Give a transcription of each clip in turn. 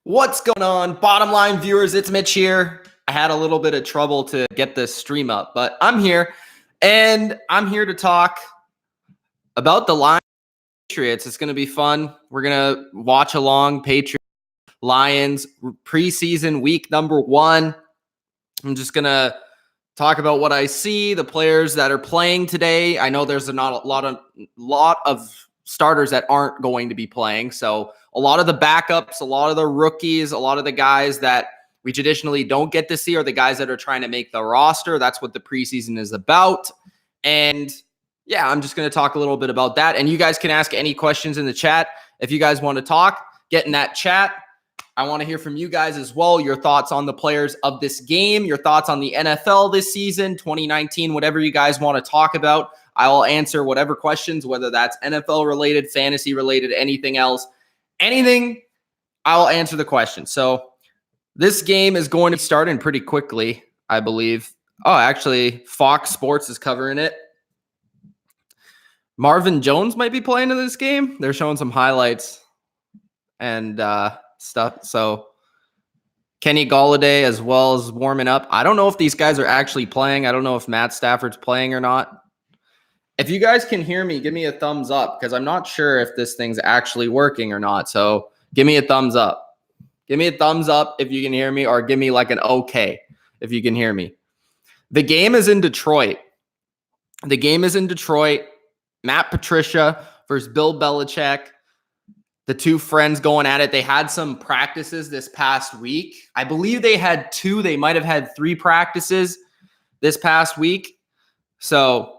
What's going on, bottom line viewers? It's Mitch here. I had a little bit of trouble to get this stream up, but I'm here, and I'm here to talk about the Patriots. It's going to be fun. We're going to watch along Patriots Lions preseason week number 1. I'm just going to talk about what I see, the players that are playing today. I know there's not a lot of starters that aren't going to be playing, so a lot of the backups, a lot of the rookies, a lot of the guys that we traditionally don't get to see are the guys that are trying to make the roster. That's what the preseason is about. And yeah, I'm just going to talk a little bit about that. And you guys can ask any questions in the chat. If you guys want to talk, get in that chat. I want to hear from you guys as well, your thoughts on the players of this game, your thoughts on the NFL this season, 2019, whatever you guys want to talk about. I will answer whatever questions, whether that's NFL related, fantasy related, anything else. Anything, I'll answer the question. So this game is going to be starting pretty quickly, I believe. Oh, actually, Fox Sports is covering it. Marvin Jones might be playing in this game. They're showing some highlights and stuff. So Kenny Golladay as well is warming up. I don't know if these guys are actually playing. I don't know if Matt Stafford's playing or not. If you guys can hear me, give me a thumbs up because I'm not sure if this thing's actually working or not. So give me a thumbs up. Give me a thumbs up if you can hear me, or give me like an okay if you can hear me. The game is in Detroit. Matt Patricia versus Bill Belichick. The two friends going at it. They had some practices this past week. I believe they had 2. They might have had 3 practices this past week. So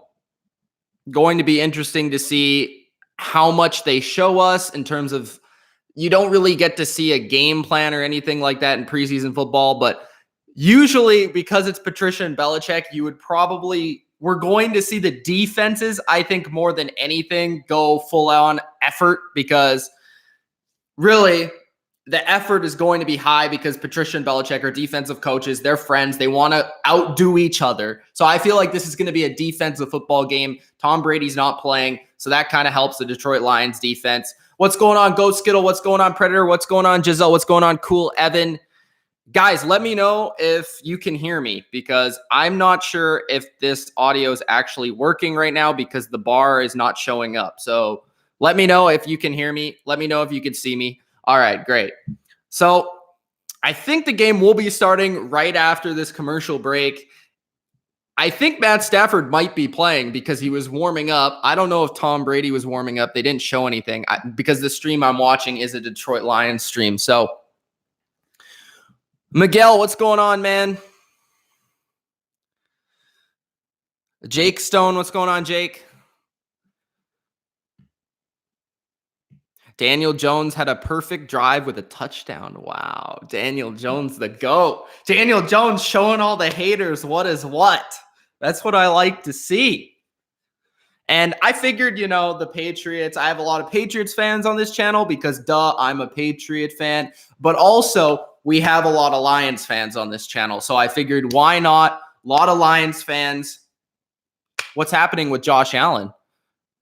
going to be interesting to see how much they show us in terms of, you don't really get to see a game plan or anything like that in preseason football, but usually because it's Patricia and Belichick, we're going to see the defenses, I think more than anything, go full on effort, because really the effort is going to be high because Patricia and Belichick are defensive coaches. They're friends. They want to outdo each other. So I feel like this is going to be a defensive football game. Tom Brady's not playing, so that kind of helps the Detroit Lions defense. What's going on, Goat Skittle? What's going on, Predator? What's going on, Giselle? What's going on, Cool Evan? Guys, let me know if you can hear me, because I'm not sure if this audio is actually working right now because the bar is not showing up. So let me know if you can hear me. Let me know if you can see me. All right, great. So I think the game will be starting right after this commercial break. I think Matt Stafford might be playing because he was warming up. I don't know if Tom Brady was warming up. They didn't show anything because the stream I'm watching is a Detroit Lions stream. So Miguel, what's going on, man? Jake Stone, what's going on, Jake? Daniel Jones had a perfect drive with a touchdown. Wow. Daniel Jones, the GOAT. Daniel Jones showing all the haters what is what. That's what I like to see. And I figured, the Patriots, I have a lot of Patriots fans on this channel because, I'm a Patriot fan. But also, we have a lot of Lions fans on this channel. So I figured, why not? A lot of Lions fans. What's happening with Josh Allen?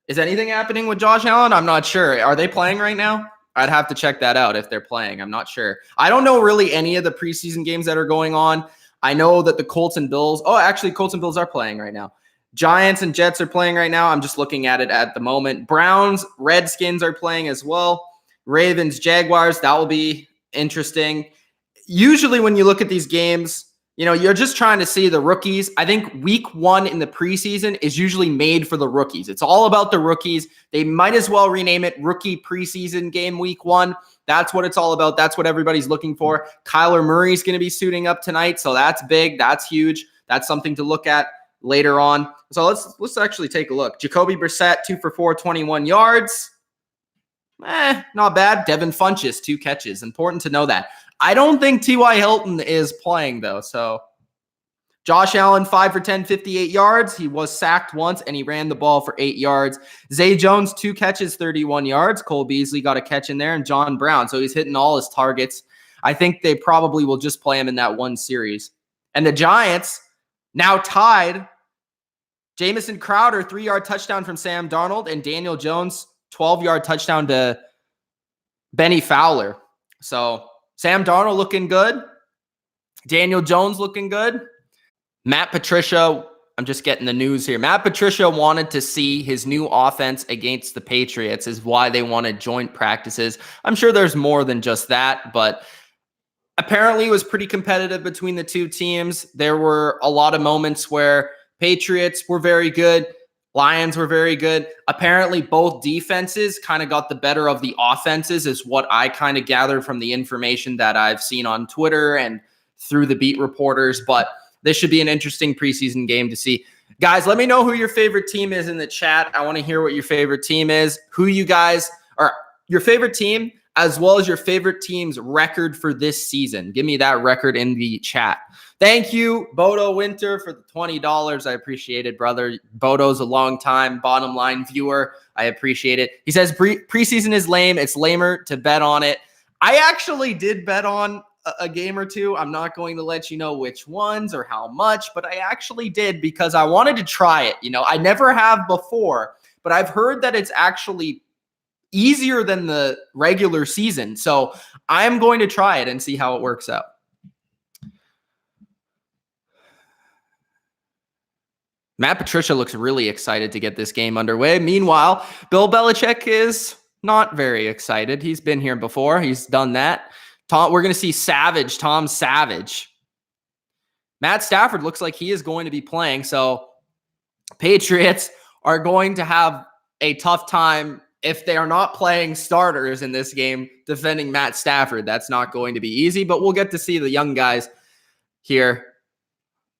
Is anything happening with Josh Allen? I'm not sure. Are they playing right now? I'd have to check that out if they're playing. I'm not sure. I don't know really any of the preseason games that are going on. I know that the Colts and Bills. Oh, actually, Colts and Bills are playing right now. Giants and Jets are playing right now. I'm just looking at it at the moment. Browns, Redskins are playing as well. Ravens, Jaguars. That will be interesting. Usually when you look at these games, you're just trying to see the rookies. I think week 1 in the preseason is usually made for the rookies. It's all about the rookies. They might as well rename it Rookie Preseason Game Week 1. That's what it's all about. That's what everybody's looking for. Kyler Murray's going to be suiting up tonight, so that's big. That's huge. That's something to look at later on. So let's actually take a look. Jacoby Brissett, 2 for 4, 21 yards. Not bad. Devin Funchess, 2 catches. Important to know that. I don't think T.Y. Hilton is playing, though. So Josh Allen, 5 for 10, 58 yards. He was sacked once, and he ran the ball for 8 yards. Zay Jones, 2 catches, 31 yards. Cole Beasley got a catch in there, and John Brown. So he's hitting all his targets. I think they probably will just play him in that one series. And the Giants now tied. Jamison Crowder, 3-yard touchdown from Sam Darnold, and Daniel Jones, 12-yard touchdown to Benny Fowler. So Sam Darnold looking good. Daniel Jones looking good. Matt Patricia, I'm just getting the news here. Matt Patricia wanted to see his new offense against the Patriots, is why they wanted joint practices. I'm sure there's more than just that, but apparently it was pretty competitive between the two teams. There were a lot of moments where Patriots were very good, Lions were very good. Apparently both defenses kind of got the better of the offenses, is what I kind of gathered from the information that I've seen on Twitter and through the beat reporters. But this should be an interesting preseason game to see. Guys, let me know who your favorite team is in the chat. I want to hear what your favorite team is, who you guys are, your favorite team, as well as your favorite team's record for this season. Give me that record in the chat. Thank you, Bodo Winter, for the $20. I appreciate it, brother. Bodo's a long-time bottom line viewer. I appreciate it. He says preseason is lame. It's lamer to bet on it. I actually did bet on a game or two. I'm not going to let you know which ones or how much, but I actually did because I wanted to try it. You know, I never have before, but I've heard that it's actually easier than the regular season. So I'm going to try it and see how it works out. Matt Patricia looks really excited to get this game underway. Meanwhile, Bill Belichick is not very excited. He's been here before. He's done that. We're going to see Tom Savage. Matt Stafford looks like he is going to be playing. So Patriots are going to have a tough time if they are not playing starters in this game defending Matt Stafford. That's not going to be easy, but we'll get to see the young guys here.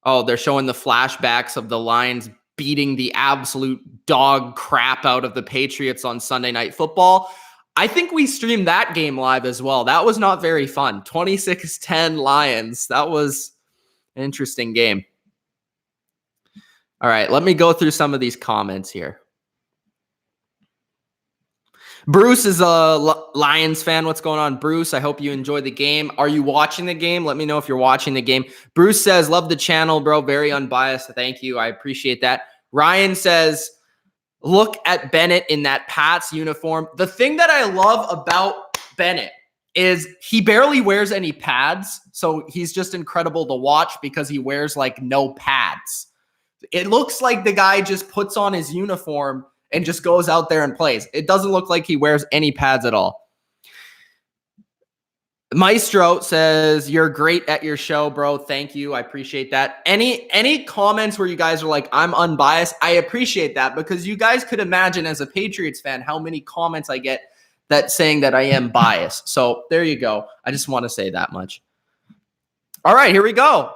Oh, they're showing the flashbacks of the Lions beating the absolute dog crap out of the Patriots on Sunday Night Football. I think we streamed that game live as well. That was not very fun. 26-10 Lions. That was an interesting game. All right, let me go through some of these comments here. Bruce is a Lions fan. What's going on, Bruce? I hope you enjoy the game. Are you watching the game? Let me know if you're watching the game. Bruce says, love the channel, bro. Very unbiased. Thank you. I appreciate that. Ryan says, look at Bennett in that Pats uniform. The thing that I love about Bennett is he barely wears any pads. So he's just incredible to watch because he wears like no pads. It looks like the guy just puts on his uniform and just goes out there and plays. It doesn't look like he wears any pads at all. Maestro says, you're great at your show, bro. Thank you. I appreciate that. Any comments where you guys are like, I'm unbiased? I appreciate that because you guys could imagine as a Patriots fan how many comments I get that saying that I am biased. So there you go. I just want to say that much. All right, here we go.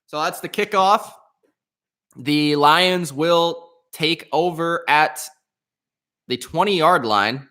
So that's the kickoff. The Lions will take over at the 20-yard line.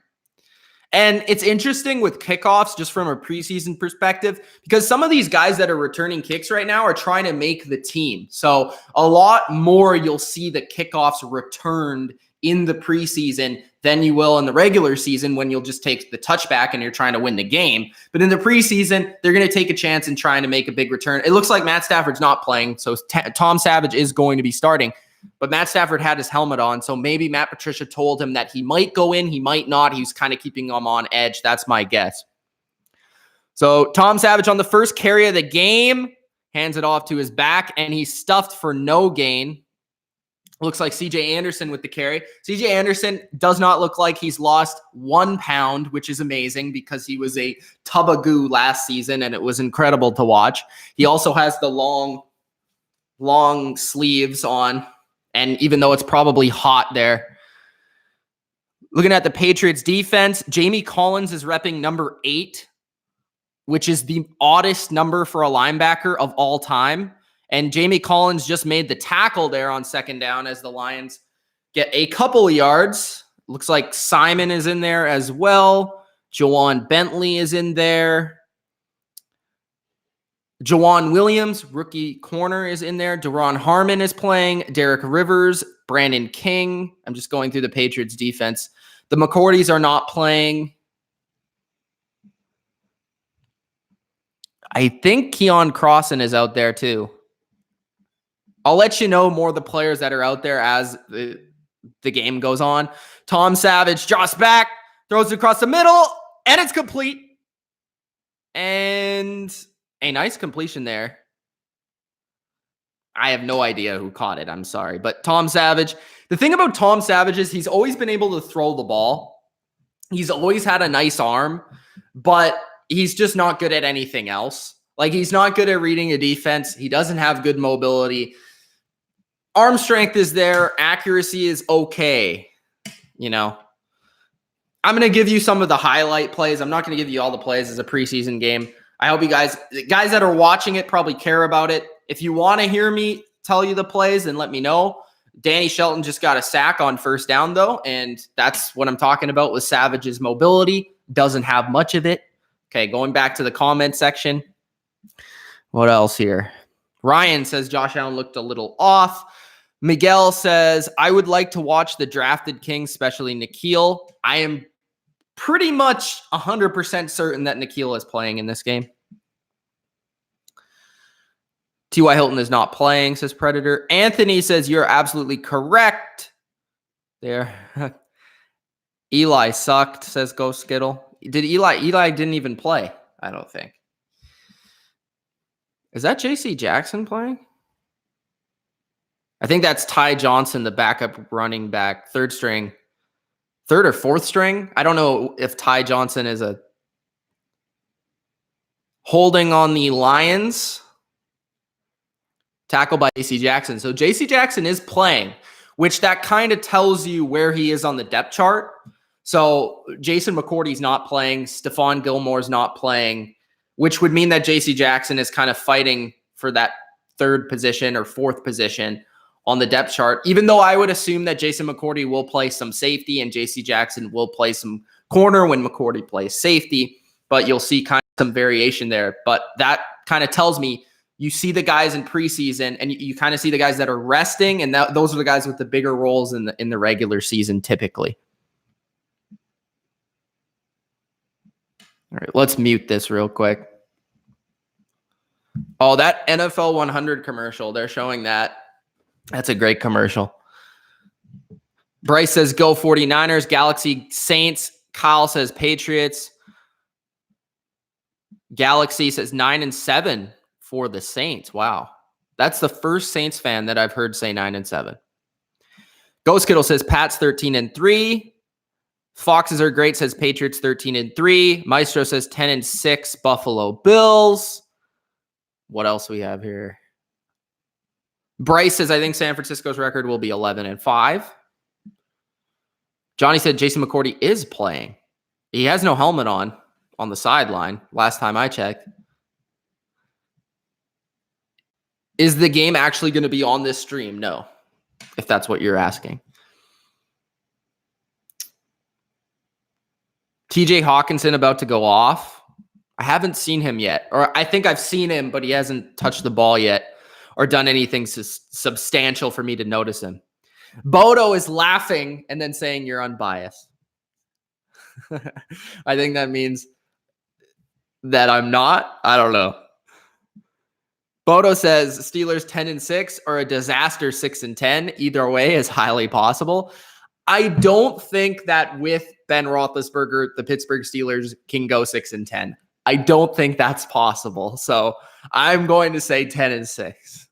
And it's interesting with kickoffs just from a preseason perspective because some of these guys that are returning kicks right now are trying to make the team. So a lot more you'll see the kickoffs returned in the preseason than you will in the regular season when you'll just take the touchback and you're trying to win the game. But in the preseason, they're going to take a chance and trying to make a big return. It looks like Matt Stafford's not playing, so Tom Savage is going to be starting. But Matt Stafford had his helmet on, so maybe Matt Patricia told him that he might go in, he might not. He's kind of keeping him on edge. That's my guess. So Tom Savage on the first carry of the game, hands it off to his back, and he's stuffed for no gain. Looks like C.J. Anderson with the carry. C.J. Anderson does not look like he's lost 1 pound, which is amazing because he was a tub of goo last season, and it was incredible to watch. He also has the long sleeves on. And even though it's probably hot there, looking at the Patriots defense, Jamie Collins is repping number 8, which is the oddest number for a linebacker of all time. And Jamie Collins just made the tackle there on second down as the Lions get a couple of yards. Looks like Simon is in there as well. Jawan Bentley is in there. Jawan Williams, rookie corner, is in there. Deron Harmon is playing. Derek Rivers, Brandon King. I'm just going through the Patriots defense. The McCourtys are not playing. I think Keon Crossan is out there too. I'll let you know more of the players that are out there as the game goes on. Tom Savage drops back, throws it across the middle, and it's complete. And a nice completion there. I have no idea who caught it. I'm sorry. But Tom Savage, the thing about Tom Savage is he's always been able to throw the ball. He's always had a nice arm, but he's just not good at anything else. Like, he's not good at reading a defense. He doesn't have good mobility. Arm strength is there. Accuracy is okay. You know, I'm going to give you some of the highlight plays. I'm not going to give you all the plays as a preseason game. I hope you guys that are watching it probably care about it. If you want to hear me tell you the plays, then let me know. Danny Shelton just got a sack on first down, though, and that's what I'm talking about with Savage's mobility. Doesn't have much of it. Okay, going back to the comment section. What else here? Ryan says Josh Allen looked a little off. Miguel says, I would like to watch the drafted Kings, especially N'Keal. I am pretty much 100% certain that N'Keal is playing in this game. T.Y. Hilton is not playing, says Predator. Anthony says, you're absolutely correct. There. Eli sucked, says Ghost Skittle. Did Eli didn't even play, I don't think. Is that J.C. Jackson playing? I think that's Ty Johnson, the backup running back, third or fourth string. I don't know if Ty Johnson is a holding on the Lions. Tackled by J.C. Jackson. So J.C. Jackson is playing, which that kind of tells you where he is on the depth chart. So Jason McCourty's not playing. Stephon Gilmore's not playing, which would mean that J.C. Jackson is kind of fighting for that third position or fourth position on the depth chart, even though I would assume that Jason McCourty will play some safety and J.C. Jackson will play some corner when McCourty plays safety, but you'll see kind of some variation there. But that kind of tells me you see the guys in preseason and you kind of see the guys that are resting, and those are the guys with the bigger roles in the regular season typically. All right, let's mute this real quick. Oh, that NFL 100 commercial, they're showing that. That's a great commercial. Bryce says, go 49ers. Galaxy Saints. Kyle says, Patriots. Galaxy says 9-7 for the Saints. Wow. That's the first Saints fan that I've heard say 9-7. Ghost Kittle says, Pats 13-3. Foxes are great, says Patriots 13-3. Maestro says 10-6 Buffalo Bills. What else we have here? Bryce says, I think San Francisco's record will be 11-5. Johnny said Jason McCourty is playing. He has no helmet on the sideline, last time I checked. Is the game actually going to be on this stream? No, if that's what you're asking. TJ Hawkinson about to go off. I haven't seen him yet. Or I think I've seen him, but he hasn't touched the ball yet or done anything substantial for me to notice him. Bodo is laughing and then saying you're unbiased. I think that means that I'm not. I don't know. Bodo says Steelers 10-6 or a disaster 6-10. Either way is highly possible. I don't think that with Ben Roethlisberger, the Pittsburgh Steelers can go 6-10. I don't think that's possible. So I'm going to say 10-6.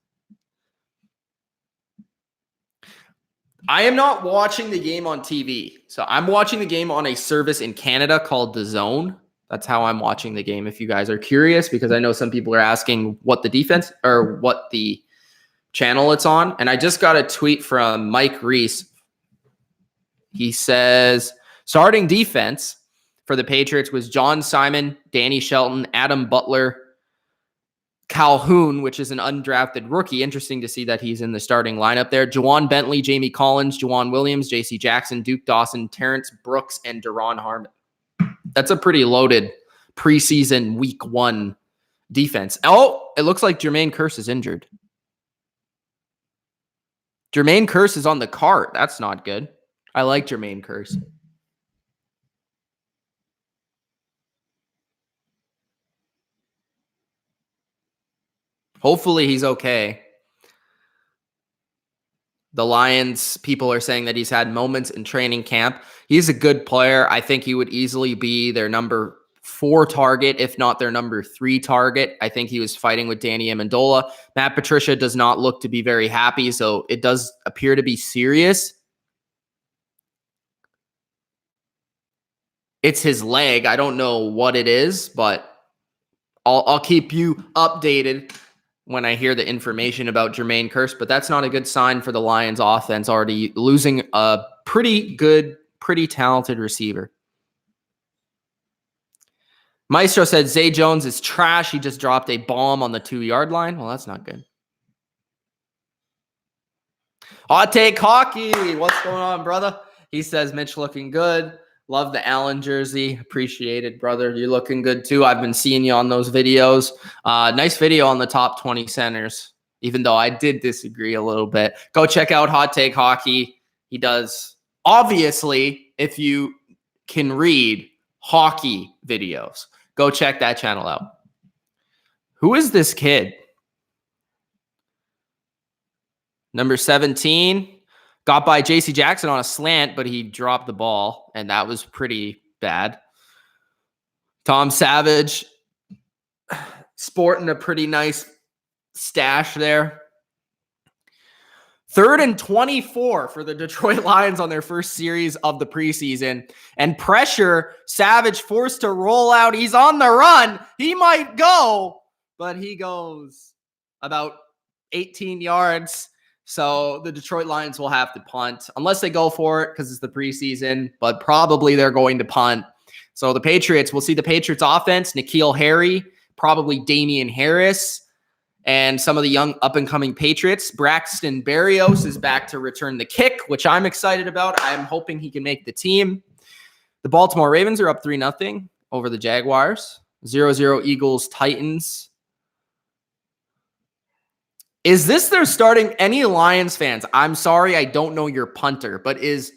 I am not watching the game on TV. So I'm watching the game on a service in Canada called The Zone. That's how I'm watching the game, if you guys are curious, because I know some people are asking what the defense or what the channel it's on. And I just got a tweet from Mike Reese. He says, starting defense for the Patriots was John Simon, Danny Shelton, Adam Butler, Calhoun, which is an undrafted rookie. Interesting to see that he's in the starting lineup there. Juwan Bentley, Jamie Collins, Juwan Williams, J.C. Jackson, Duke Dawson, Terrence Brooks, and Deron Harmon. That's a pretty loaded preseason week 1 defense. Oh, it looks like Jermaine Kearse is injured. Jermaine Kearse is on the cart. That's not good. I like Jermaine Kearse. Hopefully he's okay. The Lions people are saying that he's had moments in training camp. He's a good player. I think he would easily be their number 4 target, if not their number 3 target. I think he was fighting with Danny Amendola. Matt Patricia does not look to be very happy, so it does appear to be serious. It's his leg. I don't know what it is, but I'll keep you updated when I hear the information about Jermaine Kearse, but that's not a good sign for the Lions offense, already losing a pretty good, pretty talented receiver. Maestro said Zay Jones is trash. He just dropped a bomb on the 2-yard line. Well, that's not good. Hot Take Hockey. What's going on, brother? He says Mitch looking good. Love the Allen jersey. Appreciate it, brother. You're looking good too. I've been seeing you on those videos. Nice video on the top 20 centers, even though I did disagree a little bit. Go check out Hot Take Hockey. He does, obviously, if you can read, hockey videos. Go check that channel out. Who is this kid? Number 17. Got by J.C. Jackson on a slant, but he dropped the ball, and that was pretty bad. Tom Savage sporting a pretty nice stash there. 3rd and 24 for the Detroit Lions on their first series of the preseason. And pressure, Savage forced to roll out. He's on the run. He might go, but he goes about 18 yards. So the Detroit Lions will have to punt unless they go for it because it's the preseason, but probably they're going to punt. So the Patriots, we'll see the Patriots offense, N'Keal Harry, probably Damian Harris, and some of the young up-and-coming Patriots. Braxton Berrios is back to return the kick, which I'm excited about. I'm hoping he can make the team. The Baltimore Ravens are up 3-0 over the Jaguars. 0-0 Eagles, Titans. Is this their starting? Any Lions fans? I'm sorry, I don't know your punter, but is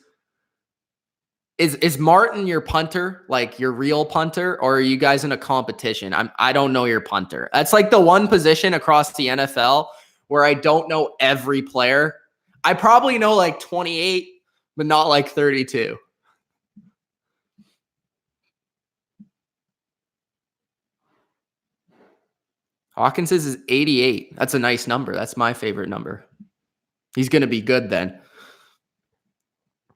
Martin your punter, like your real punter, or are you guys in a competition? I don't know your punter. That's like the one position across the NFL where I don't know every player. I probably know like 28, but not like 32. Hawkins is 88. That's a nice number. That's my favorite number. He's going to be good then.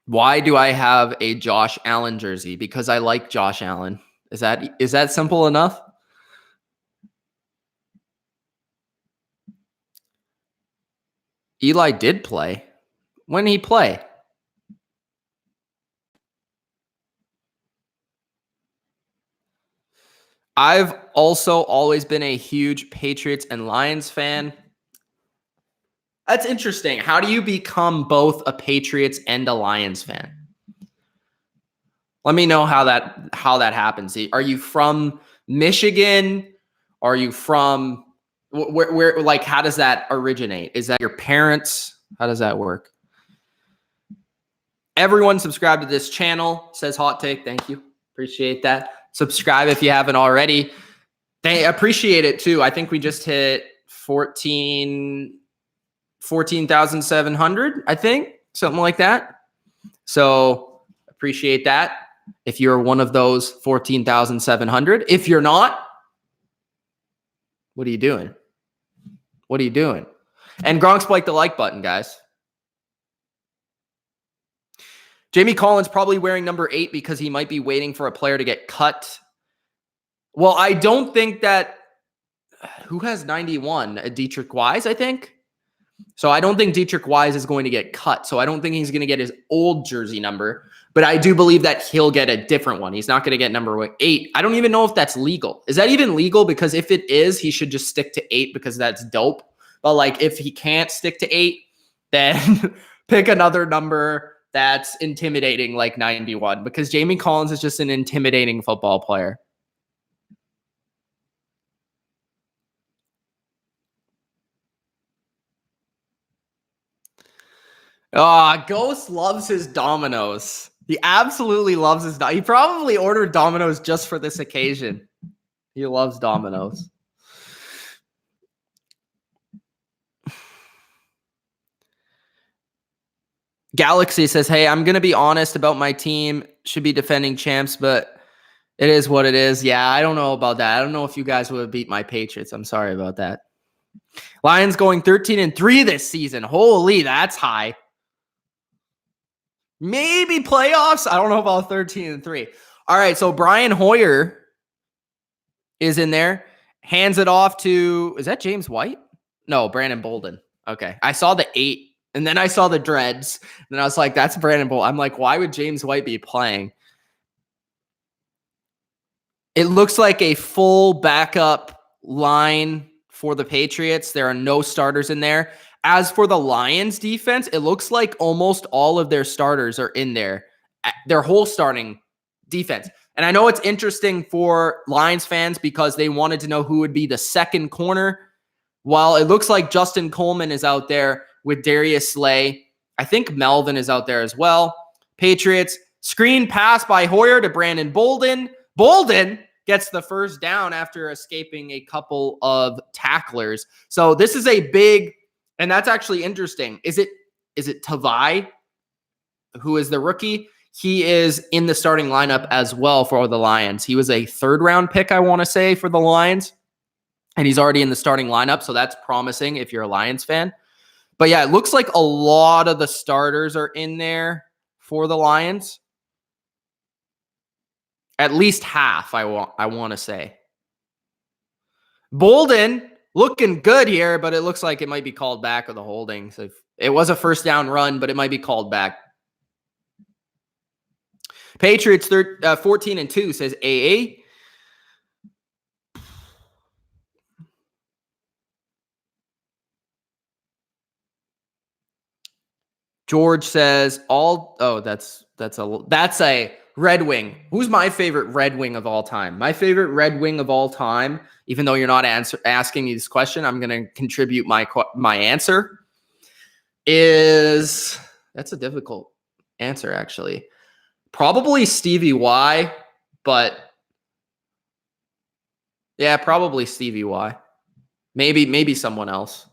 Why do I have a Josh Allen jersey? Because I like Josh Allen. Is that simple enough? Eli did play. When did he play? I've also always been a huge Patriots and Lions fan. That's interesting. How do you become both a Patriots and a Lions fan? Let me know how that happens. Are you from Michigan? Are you from where like how does that originate? Is that your parents? How does that work? Everyone subscribe to this channel, says Hot Take. Thank you. Appreciate that. Subscribe if you haven't already. They appreciate it too. I think we just hit 14,700, I think, something like that. So appreciate that. If you're one of those 14,700, if you're not, what are you doing? What are you doing? And Gronk spiked the like button, guys. Jamie Collins probably wearing number 8 because he might be waiting for a player to get cut. Well, I don't think that. Who has 91? Dietrich Wise, I think. So I don't think Dietrich Wise is going to get cut. So I don't think he's going to get his old jersey number. But I do believe that he'll get a different one. He's not going to get number 8. I don't even know if that's legal. Is that even legal? Because if it is, he should just stick to 8 because that's dope. But like if he can't stick to 8, then pick another number that's intimidating like 91 because Jamie Collins is just an intimidating football player. Ghost loves his Domino's. He absolutely loves his. He probably ordered Domino's just for this occasion. He loves Domino's. Galaxy says, hey, I'm going to be honest about my team. Should be defending champs, but It is what it is. Yeah, I don't know about that. I don't know if you guys would have beat my Patriots. I'm sorry about that. Lions going 13-3 this season. Holy, that's high. Maybe playoffs. I don't know about 13-3. All right, so Brian Hoyer is in there. Hands it off to, is that James White? No, Brandon Bolden. Okay. I saw the 8, and then I saw the dreads. And I was like, that's Brandon Bolden. I'm like, why would James White be playing? It looks like a full backup line for the Patriots. There are no starters in there. As for the Lions defense, it looks like almost all of their starters are in there. Their whole starting defense. And I know it's interesting for Lions fans because they wanted to know who would be the second corner. While it looks like Justin Coleman is out there with Darius Slay, I think Melvin is out there as well. Patriots, screen pass by Hoyer to Brandon Bolden. Bolden gets the first down after escaping a couple of tacklers. So this is a big, and that's actually interesting. Is it Tavai, who is the rookie? He is in the starting lineup as well for the Lions. He was a 3rd-round pick, I want to say, for the Lions. And he's already in the starting lineup, so that's promising if you're a Lions fan. But yeah, it looks like a lot of the starters are in there for the Lions. At least half, I want to say. Bolden looking good here, but it looks like it might be called back with the holding. So it was a first down run, but it might be called back. Patriots 14-2 says AA. George says that's a Red Wing. Who's my favorite Red Wing of all time? My favorite Red Wing of all time, even though you're not asking me this question, I'm going to contribute my answer. That's a difficult answer, actually. Probably Stevie Y, but yeah, probably Stevie Y. Maybe someone else.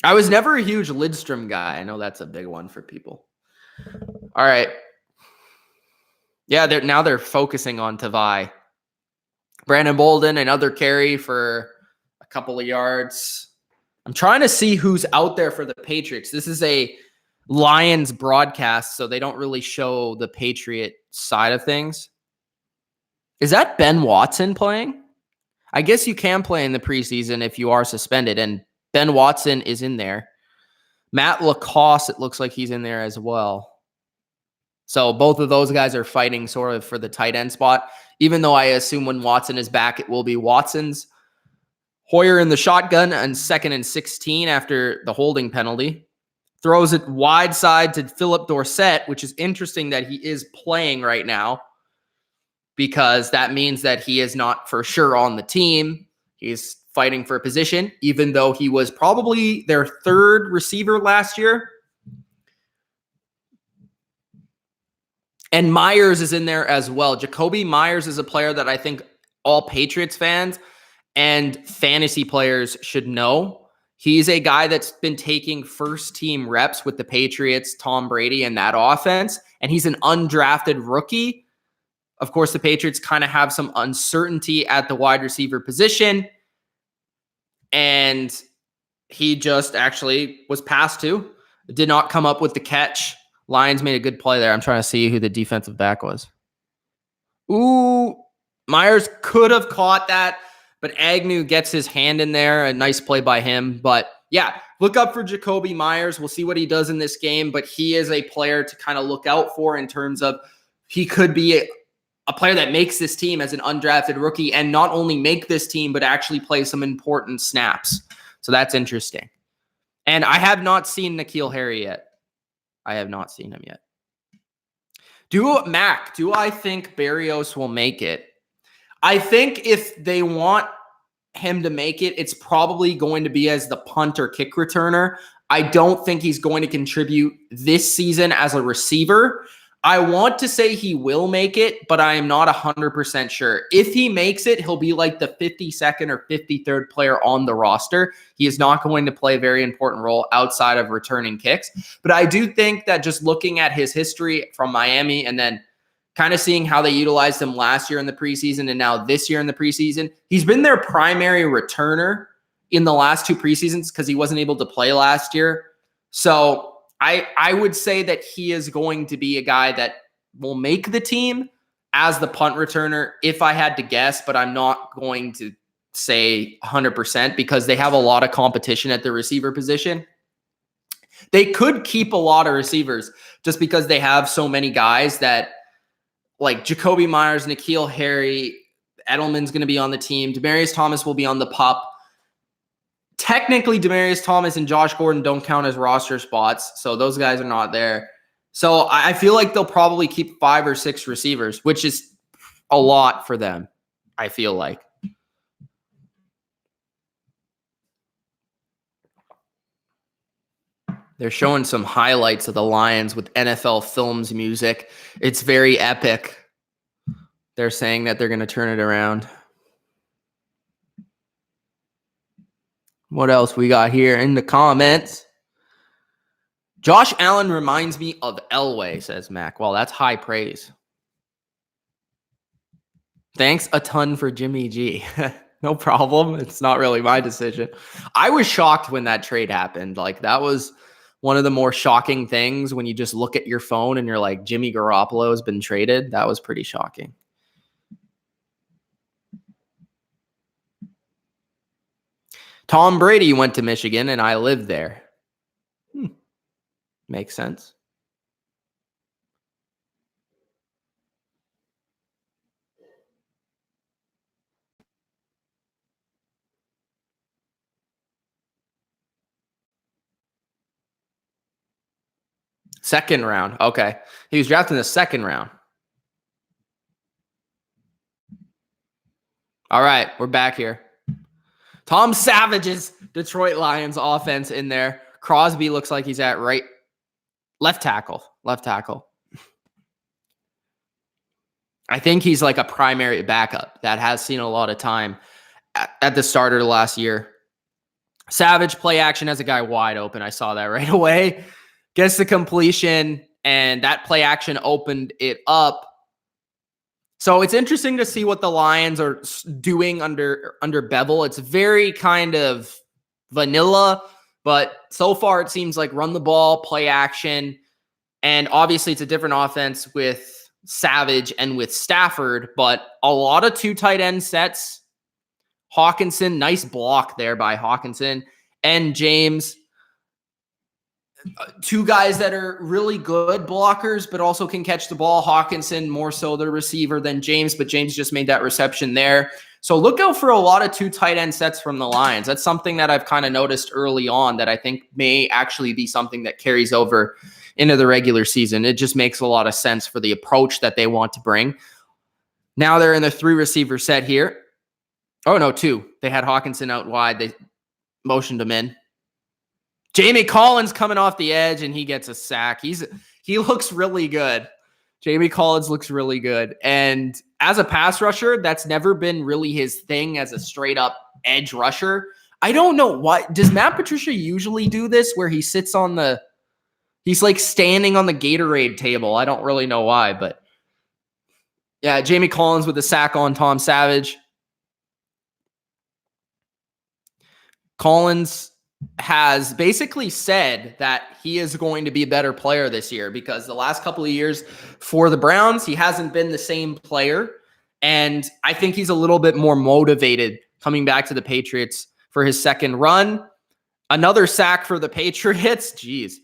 I was never a huge Lidstrom guy. I know that's a big one for people. All right. Yeah, they're focusing on Tavai. Brandon Bolden, another carry for a couple of yards. I'm trying to see who's out there for the Patriots. This is a Lions broadcast, so they don't really show the Patriot side of things. Is that Ben Watson playing? I guess you can play in the preseason if you are suspended, and Ben Watson is in there. Matt Lacoste, it looks like he's in there as well. So both of those guys are fighting sort of for the tight end spot, even though I assume when Watson is back, it will be Watson's. Hoyer in the shotgun on 2nd and 16 after the holding penalty. Throws it wide side to Philip Dorsett, which is interesting that he is playing right now because that means that he is not for sure on the team. He's fighting for a position, even though he was probably their 3rd receiver last year. And Myers is in there as well. Jacoby Myers is a player that I think all Patriots fans and fantasy players should know. He's a guy that's been taking first-team reps with the Patriots, Tom Brady, and that offense, and he's an undrafted rookie. Of course, the Patriots kind of have some uncertainty at the wide receiver position, and he just actually was passed to. Did not come up with the catch. Lions made a good play there. I'm trying to see who the defensive back was. Ooh, Myers could have caught that, but Agnew gets his hand in there. A nice play by him. But yeah, look up for Jacoby Myers. We'll see what he does in this game, but he is a player to kind of look out for in terms of he could be a player that makes this team as an undrafted rookie and not only make this team, but actually play some important snaps. So that's interesting. And I have not seen N'Keal Harry yet. I have not seen him yet. Do I think Berrios will make it? I think if they want him to make it, it's probably going to be as the punt or kick returner. I don't think he's going to contribute this season as a receiver. I want to say he will make it, but I am not 100% sure. If he makes it, he'll be like the 52nd or 53rd player on the roster. He is not going to play a very important role outside of returning kicks. But I do think that just looking at his history from Miami and then kind of seeing how they utilized him last year in the preseason and now this year in the preseason. He's been their primary returner in the last 2 preseasons because he wasn't able to play last year. So I would say that he is going to be a guy that will make the team as the punt returner if I had to guess, but I'm not going to say 100% because they have a lot of competition at the receiver position. They could keep a lot of receivers just because they have so many guys that, like Jacoby Myers, N'Keal Harry, Edelman's going to be on the team. Demaryius Thomas will be on the pup. Technically, Demaryius Thomas and Josh Gordon don't count as roster spots, so those guys are not there. So I feel like they'll probably keep 5 or 6 receivers, which is a lot for them, I feel like. They're showing some highlights of the Lions with NFL Films music. It's very epic. They're saying that they're going to turn it around. What else we got here in the comments? Josh Allen reminds me of Elway, says Mac. Well, that's high praise. Thanks a ton for Jimmy G. No problem. It's not really my decision. I was shocked when that trade happened. Like, that was one of the more shocking things when you just look at your phone and you're like, Jimmy Garoppolo has been traded. That was pretty shocking. Tom Brady went to Michigan and I lived there. Makes sense. Second round. Okay. He was drafted in the second round. All right. We're back here. Tom Savage's Detroit Lions offense in there. Crosby looks like he's at left tackle. I think he's like a primary backup that has seen a lot of time at the start of last year. Savage play action has a guy wide open. I saw that right away. Gets the completion, and that play action opened it up. So it's interesting to see what the Lions are doing under Bevel. It's very kind of vanilla, but so far it seems like run the ball, play action, and obviously it's a different offense with Savage and with Stafford, but a lot of 2 tight end sets. Hawkinson, nice block there by Hawkinson, and James. 2 guys that are really good blockers, but also can catch the ball. Hawkinson, more so the receiver than James, but James just made that reception there. So look out for a lot of 2 tight end sets from the Lions. That's something that I've kind of noticed early on that I think may actually be something that carries over into the regular season. It just makes a lot of sense for the approach that they want to bring. Now they're in the 3 receiver set here. Oh, no, 2. They had Hawkinson out wide. They motioned him in. Jamie Collins coming off the edge, and he gets a sack. He looks really good. Jamie Collins looks really good. And as a pass rusher, that's never been really his thing as a straight-up edge rusher. I don't know what. Does Matt Patricia usually do this where he sits on the – he's like standing on the Gatorade table. I don't really know why, but yeah, Jamie Collins with a sack on Tom Savage. Collins has basically said that he is going to be a better player this year because the last couple of years for the Browns, he hasn't been the same player. And I think he's a little bit more motivated coming back to the Patriots for his second run. Another sack for the Patriots. Jeez.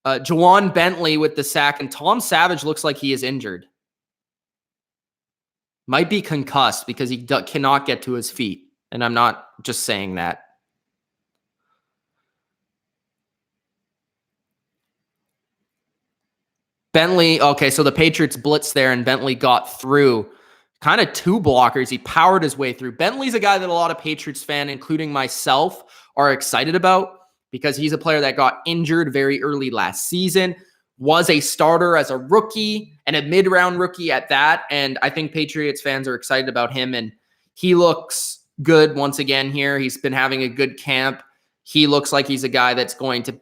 Juwan Bentley with the sack, and Tom Savage looks like he is injured. Might be concussed because he cannot get to his feet. And I'm not just saying that. Bentley, okay, so the Patriots blitz there, and Bentley got through kind of 2 blockers. He powered his way through. Bentley's a guy that a lot of Patriots fans, including myself, are excited about because he's a player that got injured very early last season, was a starter as a rookie and a mid-round rookie at that, and I think Patriots fans are excited about him, and he looks good once again here. He's been having a good camp. He looks like he's a guy that's going to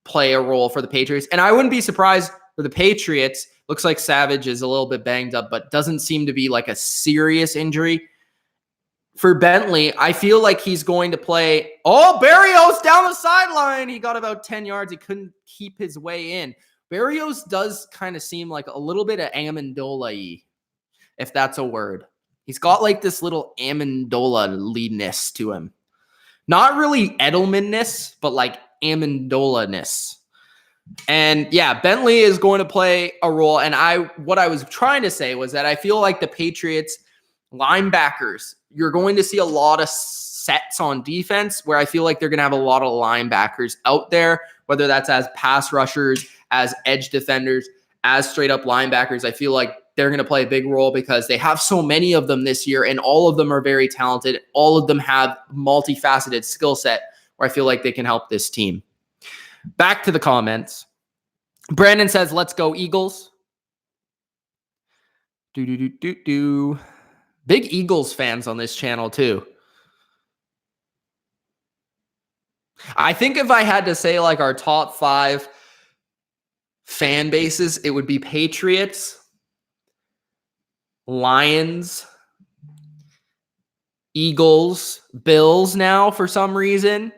play a role for the Patriots, and I wouldn't be surprised for the Patriots Looks like Savage is a little bit banged up, but doesn't seem to be like a serious injury. For Bentley, I feel like he's going to play. Oh, Berrios down the sideline. He got about 10 yards. He couldn't keep his way in. Berrios does kind of seem like a little bit of Amendola-y, if that's a word. He's got like this little Amendola-ness to him. Not really Edelman-ness, but like Amendola-ness. And yeah, Bentley is going to play a role. And what I was trying to say was that I feel like the Patriots linebackers, you're going to see a lot of sets on defense where I feel like they're going to have a lot of linebackers out there, whether that's as pass rushers, as edge defenders, as straight up linebackers. I feel like they're going to play a big role because they have so many of them this year, and all of them are very talented. All of them have multifaceted skill set where I feel like they can help this team. Back to the comments. Brandon says, let's go Eagles. Big Eagles fans on this channel too. I think if I had to say like our top 5 fan bases, it would be Patriots, Lions, Eagles, Bills now for some reason.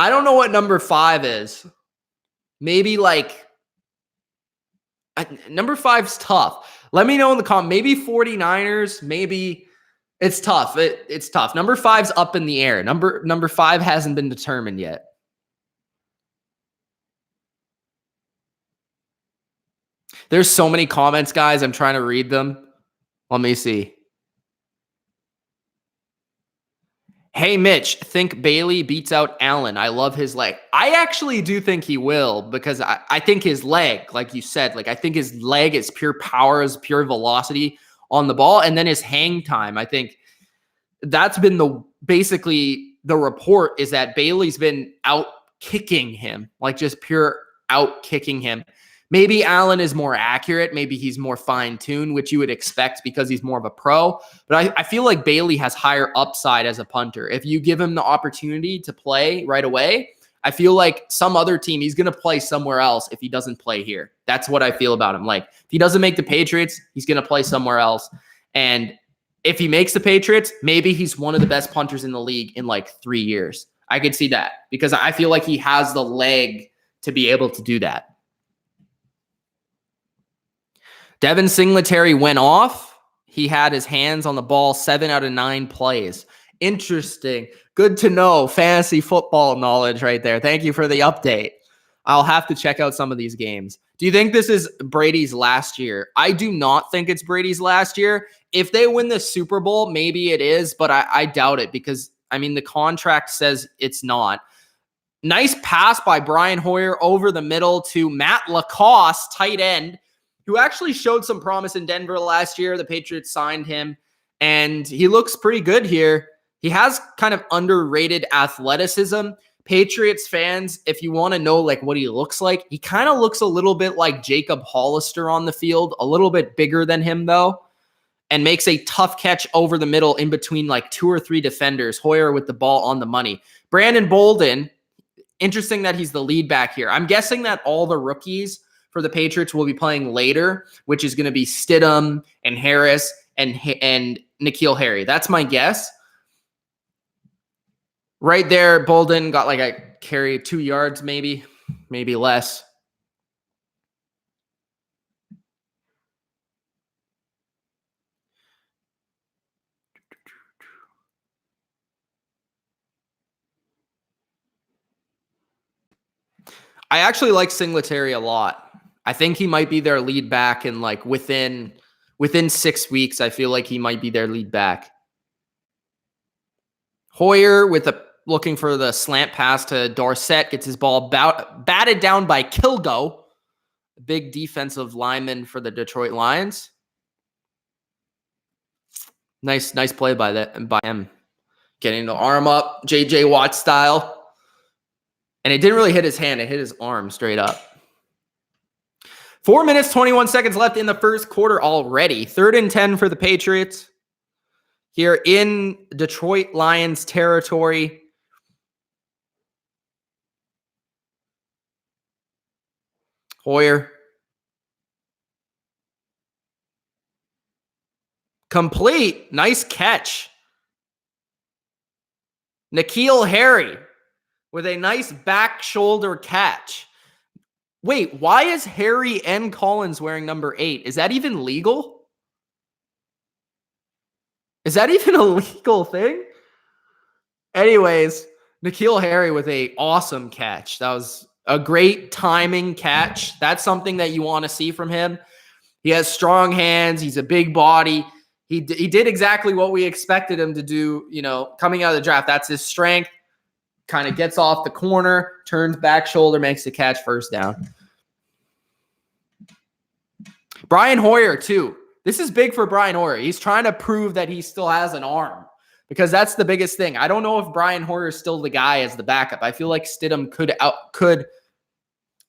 I don't know what number 5 is. Maybe like number 5's tough. Let me know in the comments. Maybe 49ers, maybe it's tough. It's tough. Number 5's up in the air. Number 5 hasn't been determined yet. There's so many comments, guys. I'm trying to read them. Let me see. Hey, Mitch, think Bailey beats out Allen. I love his leg. I actually do think he will because I think his leg, like you said, like I think his leg is pure power, is pure velocity on the ball. And then his hang time, I think that's been basically the report is that Bailey's been out kicking him, like just pure out kicking him. Maybe Allen is more accurate. Maybe he's more fine-tuned, which you would expect because he's more of a pro. But I feel like Bailey has higher upside as a punter. If you give him the opportunity to play right away, I feel like some other team, he's going to play somewhere else if he doesn't play here. That's what I feel about him. Like, if he doesn't make the Patriots, he's going to play somewhere else. And if he makes the Patriots, maybe he's one of the best punters in the league in like 3 years. I could see that because I feel like he has the leg to be able to do that. Devin Singletary went off. He had his hands on the ball 7 out of 9 plays. Interesting. Good to know. Fantasy football knowledge right there. Thank you for the update. I'll have to check out some of these games. Do you think this is Brady's last year? I do not think it's Brady's last year. If they win the Super Bowl, maybe it is, but I doubt it because, I mean, the contract says it's not. Nice pass by Brian Hoyer over the middle to Matt Lacoste, tight end, who actually showed some promise in Denver last year. The Patriots signed him, and he looks pretty good here. He has kind of underrated athleticism. Patriots fans, if you want to know like what he looks like, he kind of looks a little bit like Jacob Hollister on the field, a little bit bigger than him though, and makes a tough catch over the middle in between like 2 or 3 defenders. Hoyer with the ball on the money. Brandon Bolden, interesting that he's the lead back here. I'm guessing that all the rookies for the Patriots will be playing later, which is going to be Stidham and Harris and N'Keal Harry. That's my guess. Right there, Bolden got like a carry 2 yards, maybe less. I actually like Singletary a lot. I think he might be their lead back in like within 6 weeks. I feel like he might be their lead back. Hoyer looking for the slant pass to Dorsett, gets his ball batted down by Kilgo, big defensive lineman for the Detroit Lions. Nice play by him. Getting the arm up, J.J. Watt style. And it didn't really hit his hand. It hit his arm straight up. 4 minutes, 21 seconds left in the first quarter already. 3rd and 10 for the Patriots here in Detroit Lions territory. Hoyer Complete. Nice catch. N'Keal Harry with a nice back shoulder catch. Wait, why is Harry and Collins wearing number 8? Is that even legal? Is that even a legal thing? Anyways, N'Keal Harry with a awesome catch. That was a great timing catch. That's something that you want to see from him. He has strong hands. He's a big body. He did exactly what we expected him to do, coming out of the draft. That's his strength. Kind of gets off the corner, turns back shoulder, makes the catch, first down. Brian Hoyer, too. This is big for Brian Hoyer. He's trying to prove that he still has an arm, because that's the biggest thing. I don't know if Brian Hoyer is still the guy as the backup. I feel like Stidham could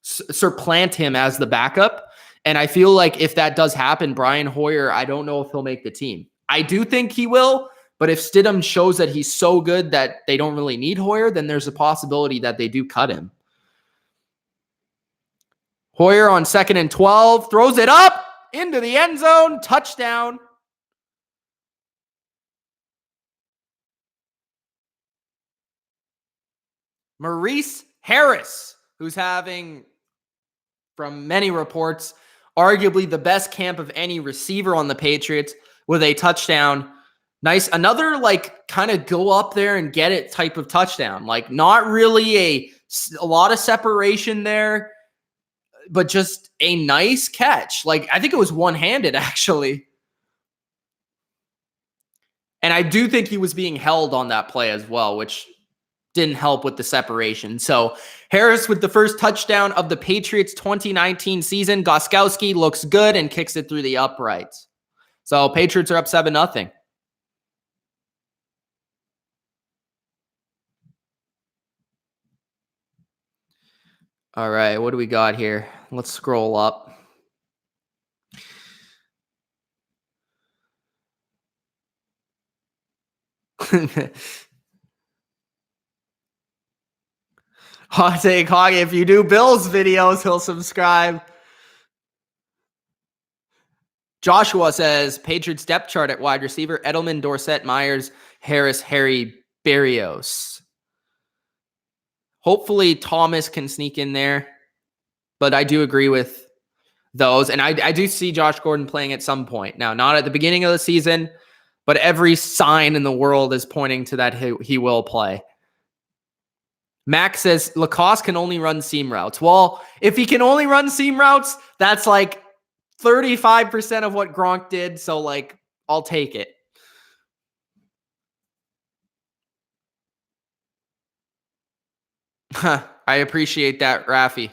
supplant him as the backup. And I feel like if that does happen, Brian Hoyer, I don't know if he'll make the team. I do think he will, but if Stidham shows that he's so good that they don't really need Hoyer, then there's a possibility that they do cut him. Hoyer on 2nd and 12, throws it up into the end zone, touchdown. Maurice Harris, who's having, from many reports, arguably the best camp of any receiver on the Patriots, with a touchdown. Nice. Another kind of go up there and get it type of touchdown. Not really a lot of separation there, but just a nice catch. I think it was one-handed, actually. And I do think he was being held on that play as well, which didn't help with the separation. So Harris with the first touchdown of the Patriots 2019 season. Gostkowski looks good and kicks it through the uprights. So Patriots are up 7-0. All right, what do we got here? Let's scroll up. Hot take Hoggy. If you do Bill's videos, he'll subscribe. Joshua says, Patriots depth chart at wide receiver: Edelman, Dorsett, Myers, Harris, Harry, Berrios. Hopefully Thomas can sneak in there, but I do agree with those. And I do see Josh Gordon playing at some point. Now, not at the beginning of the season, but every sign in the world is pointing to that he will play. Max says Lacoste can only run seam routes. Well, if he can only run seam routes, that's 35% of what Gronk did. So I'll take it. I appreciate that, Rafi.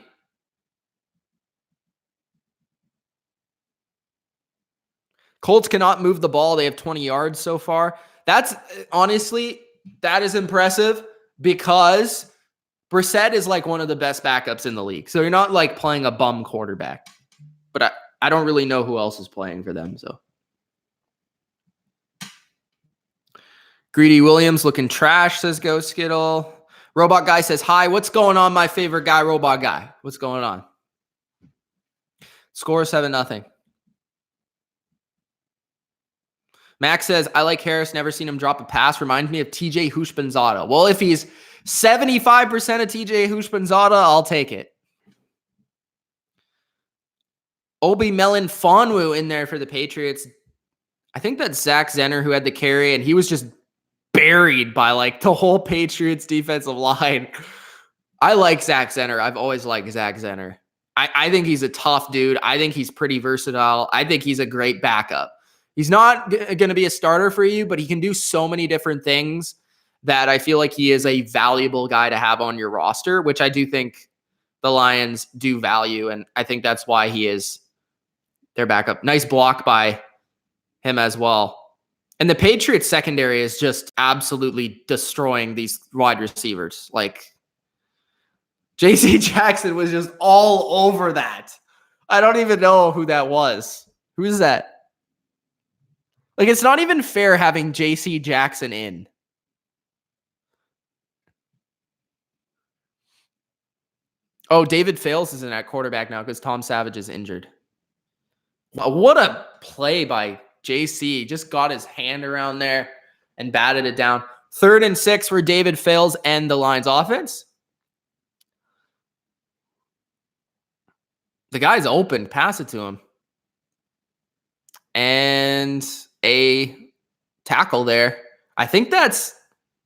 Colts cannot move the ball. They have 20 yards so far. That's honestly, that is impressive, because Brissett is one of the best backups in the league. So you're not playing a bum quarterback. But I don't really know who else is playing for them. So Greedy Williams looking trash, says Go Skittle. Robot Guy says, hi, what's going on, my favorite guy, Robot Guy? What's going on? Score 7-0. Max says, I like Harris. Never seen him drop a pass. Reminds me of TJ Houshmandzadeh. Well, if he's 75% of TJ Houshmandzadeh, I'll take it. Obi Melon Fonwu in there for the Patriots. I think that's Zach Zenner who had the carry, and he was just buried by the whole Patriots defensive line. I like Zach Zenner. I've always liked Zach Zenner. I think he's a tough dude. I think he's pretty versatile. I think he's a great backup. He's not going to be a starter for you, but he can do so many different things that I feel like he is a valuable guy to have on your roster, which I do think the Lions do value, and I think that's why he is their backup. Nice block by him as well. And the Patriots secondary is just absolutely destroying these wide receivers. J.C. Jackson was just all over that. I don't even know who that was. Who is that? It's not even fair having J.C. Jackson in. Oh, David Fales is in at quarterback now because Tom Savage is injured. Wow, what a play by JC just got his hand around there and batted it down. 3rd and 6 for David Fales and the Lions offense. The guy's open. Pass it to him. And a tackle there. I think is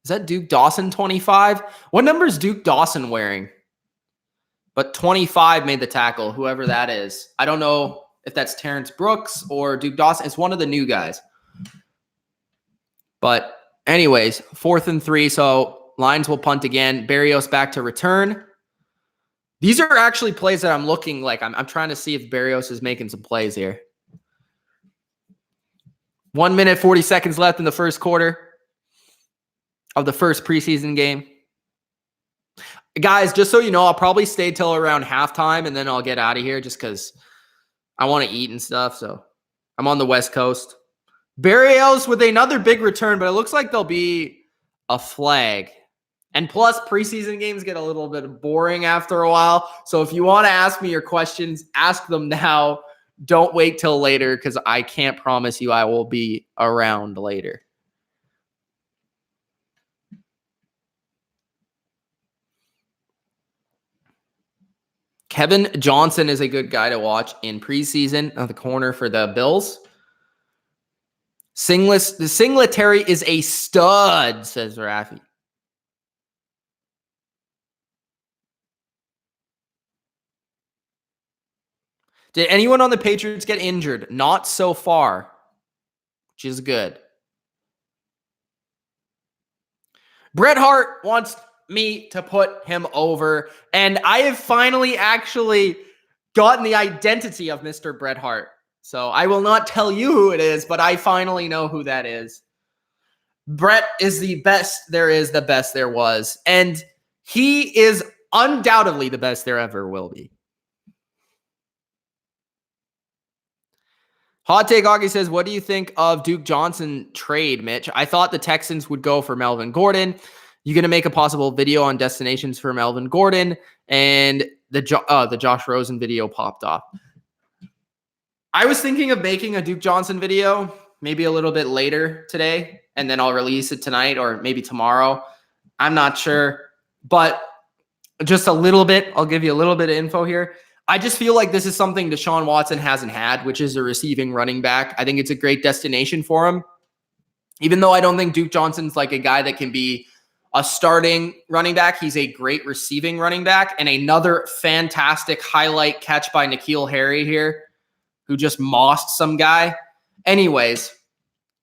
that Duke Dawson 25? What number is Duke Dawson wearing? But 25 made the tackle, whoever that is. I don't know if that's Terrence Brooks or Duke Dawson. It's one of the new guys. But anyways, 4th and 3. So Lions will punt again. Barrios back to return. These are actually plays that I'm looking like. I'm trying to see if Barrios is making some plays here. 1 minute, 40 seconds left in the first quarter of the first preseason game. Guys, just so you know, I'll probably stay till around halftime, and then I'll get out of here just because I want to eat and stuff. So I'm on the West Coast. Barrios with another big return, but it looks like there'll be a flag. And plus, preseason games get a little bit boring after a while. So if you want to ask me your questions, ask them now. Don't wait till later because I can't promise you I will be around later. Kevin Johnson is a good guy to watch in preseason on the corner for the Bills. The Singletary is a stud, says Rafi. Did anyone on the Patriots get injured? Not so far, which is good. Bret Hart wants me to put him over, and I have finally actually gotten the identity of Mr. Bret Hart. So I will not tell you who it is, but I finally know who that is. Bret is the best there is, the best there was, and he is undoubtedly the best there ever will be. Hot Take Augie says, what do you think of Duke Johnson trade, Mitch? I thought the Texans would go for Melvin Gordon. You're going to make a possible video on destinations for Melvin Gordon, and the Josh Rosen video popped off. I was thinking of making a Duke Johnson video maybe a little bit later today, and then I'll release it tonight or maybe tomorrow. I'm not sure, but just a little bit. I'll give you a little bit of info here. I just feel like this is something Deshaun Watson hasn't had, which is a receiving running back. I think it's a great destination for him. Even though I don't think Duke Johnson's like a guy that can be a starting running back, he's a great receiving running back. And another fantastic highlight catch by N'Keal Harry here, who just mossed some guy. Anyways,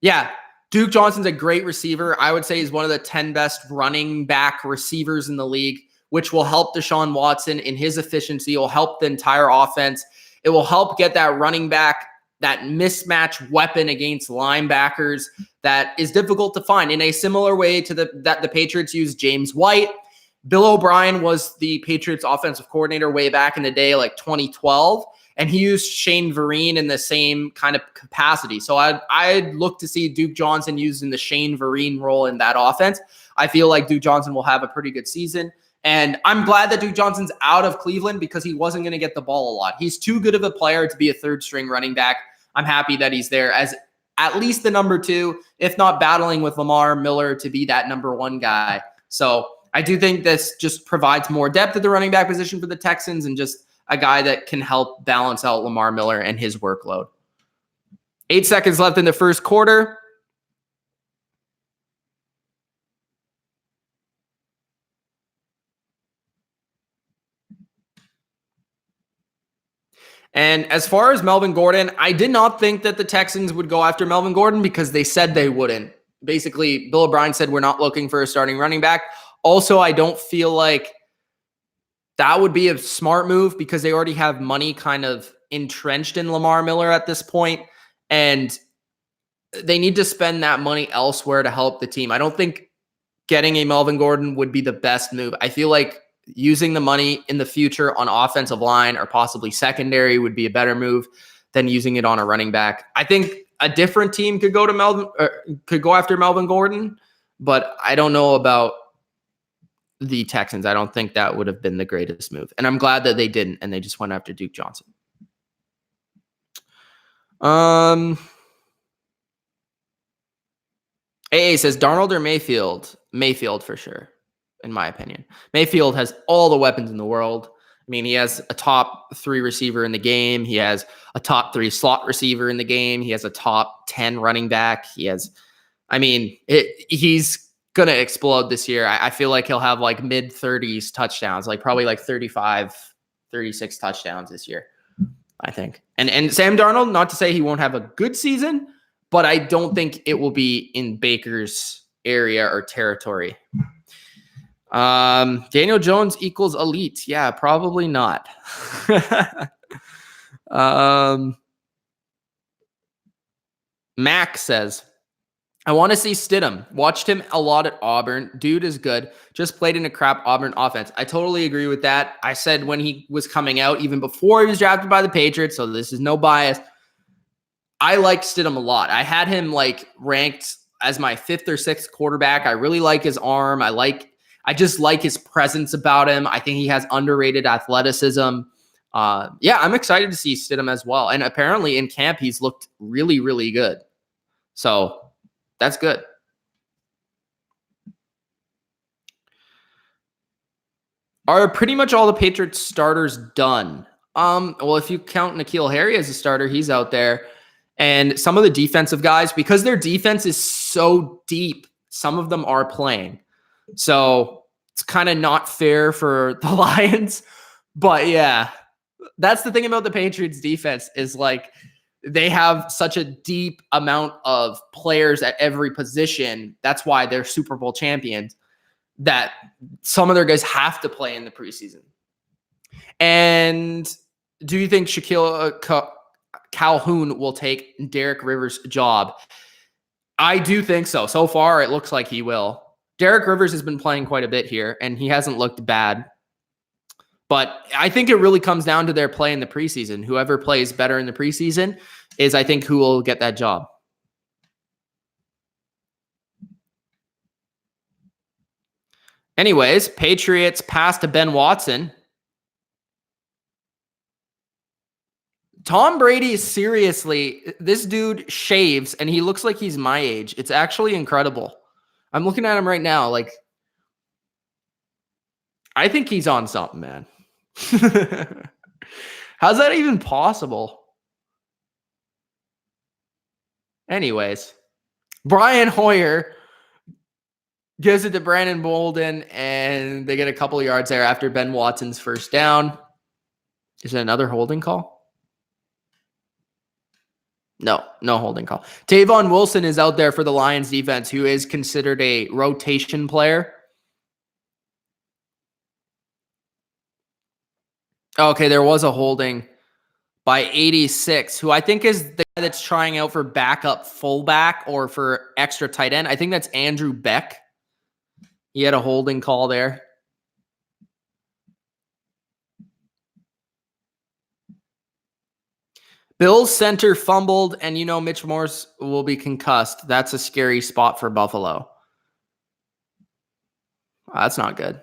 yeah, Duke Johnson's a great receiver. I would say he's one of the 10 best running back receivers in the league, which will help Deshaun Watson in his efficiency. It will help the entire offense. It will help get that running back, that mismatch weapon against linebackers that is difficult to find in a similar way to that the Patriots used James White. Bill O'Brien was the Patriots offensive coordinator way back in the day, like 2012, and he used Shane Vereen in the same kind of capacity. So I'd look to see Duke Johnson used in the Shane Vereen role in that offense. I feel like Duke Johnson will have a pretty good season. And I'm glad that Duke Johnson's out of Cleveland because he wasn't going to get the ball a lot. He's too good of a player to be a third-string running back. I'm happy that he's there as at least the number 2, if not battling with Lamar Miller to be that number 1 guy. So I do think this just provides more depth at the running back position for the Texans and just a guy that can help balance out Lamar Miller and his workload. 8 seconds left in the first quarter. And as far as Melvin Gordon, I did not think that the Texans would go after Melvin Gordon because they said they wouldn't. Basically, Bill O'Brien said we're not looking for a starting running back. Also, I don't feel like that would be a smart move because they already have money kind of entrenched in Lamar Miller at this point, and they need to spend that money elsewhere to help the team. I don't think getting a Melvin Gordon would be the best move. I feel like using the money in the future on offensive line or possibly secondary would be a better move than using it on a running back. I think a different team could go after Melvin Gordon, but I don't know about the Texans. I don't think that would have been the greatest move. And I'm glad that they didn't, and they just went after Duke Johnson. AA says Darnold or Mayfield? Mayfield for sure, in my opinion. Mayfield has all the weapons in the world. I mean, he has a top 3 receiver in the game. He has a top 3 slot receiver in the game. He has a top 10 running back. He's going to explode this year. I feel like he'll have like mid 30s touchdowns, like probably like 35, 36 touchdowns this year, I think. And Sam Darnold, not to say he won't have a good season, but I don't think it will be in Baker's area or territory. Daniel Jones equals elite. Yeah, probably not. Mac says, I want to see Stidham. Watched him a lot at Auburn. Dude is good. Just played in a crap Auburn offense. I totally agree with that. I said when he was coming out, even before he was drafted by the Patriots, so this is no bias, I liked Stidham a lot. I had him like ranked as my 5th or 6th quarterback. I really like his arm. I just like his presence about him. I think he has underrated athleticism. I'm excited to see Stidham as well. And apparently in camp, he's looked really, really good. So that's good. Are pretty much all the Patriots starters done? Well, if you count N'Keal Harry as a starter, he's out there. And some of the defensive guys, because their defense is so deep, some of them are playing. So it's kind of not fair for the Lions. But yeah, that's the thing about the Patriots defense is like they have such a deep amount of players at every position. That's why they're Super Bowl champions, that some of their guys have to play in the preseason. And do you think Shaquille Calhoun will take Derek Rivers' job? I do think so. So far, it looks like he will. Derek Rivers has been playing quite a bit here, and he hasn't looked bad. But I think it really comes down to their play in the preseason. Whoever plays better in the preseason is, I think, who will get that job. Anyways, Patriots pass to Ben Watson. Tom Brady is seriously, this dude shaves and he looks like he's my age. It's actually incredible. I'm looking at him right now. Like, I think he's on something, man. How's that even possible? Anyways, Brian Hoyer gives it to Brandon Bolden, and they get a couple of yards there after Ben Watson's first down. Is it another holding call? No holding call. Tavon Wilson is out there for the Lions defense, who is considered a rotation player. Okay, there was a holding by 86, who I think is the guy that's trying out for backup fullback or for extra tight end. I think that's Andrew Beck. He had a holding call there. Bills center fumbled, and Mitch Morse will be concussed. That's a scary spot for Buffalo. That's not good.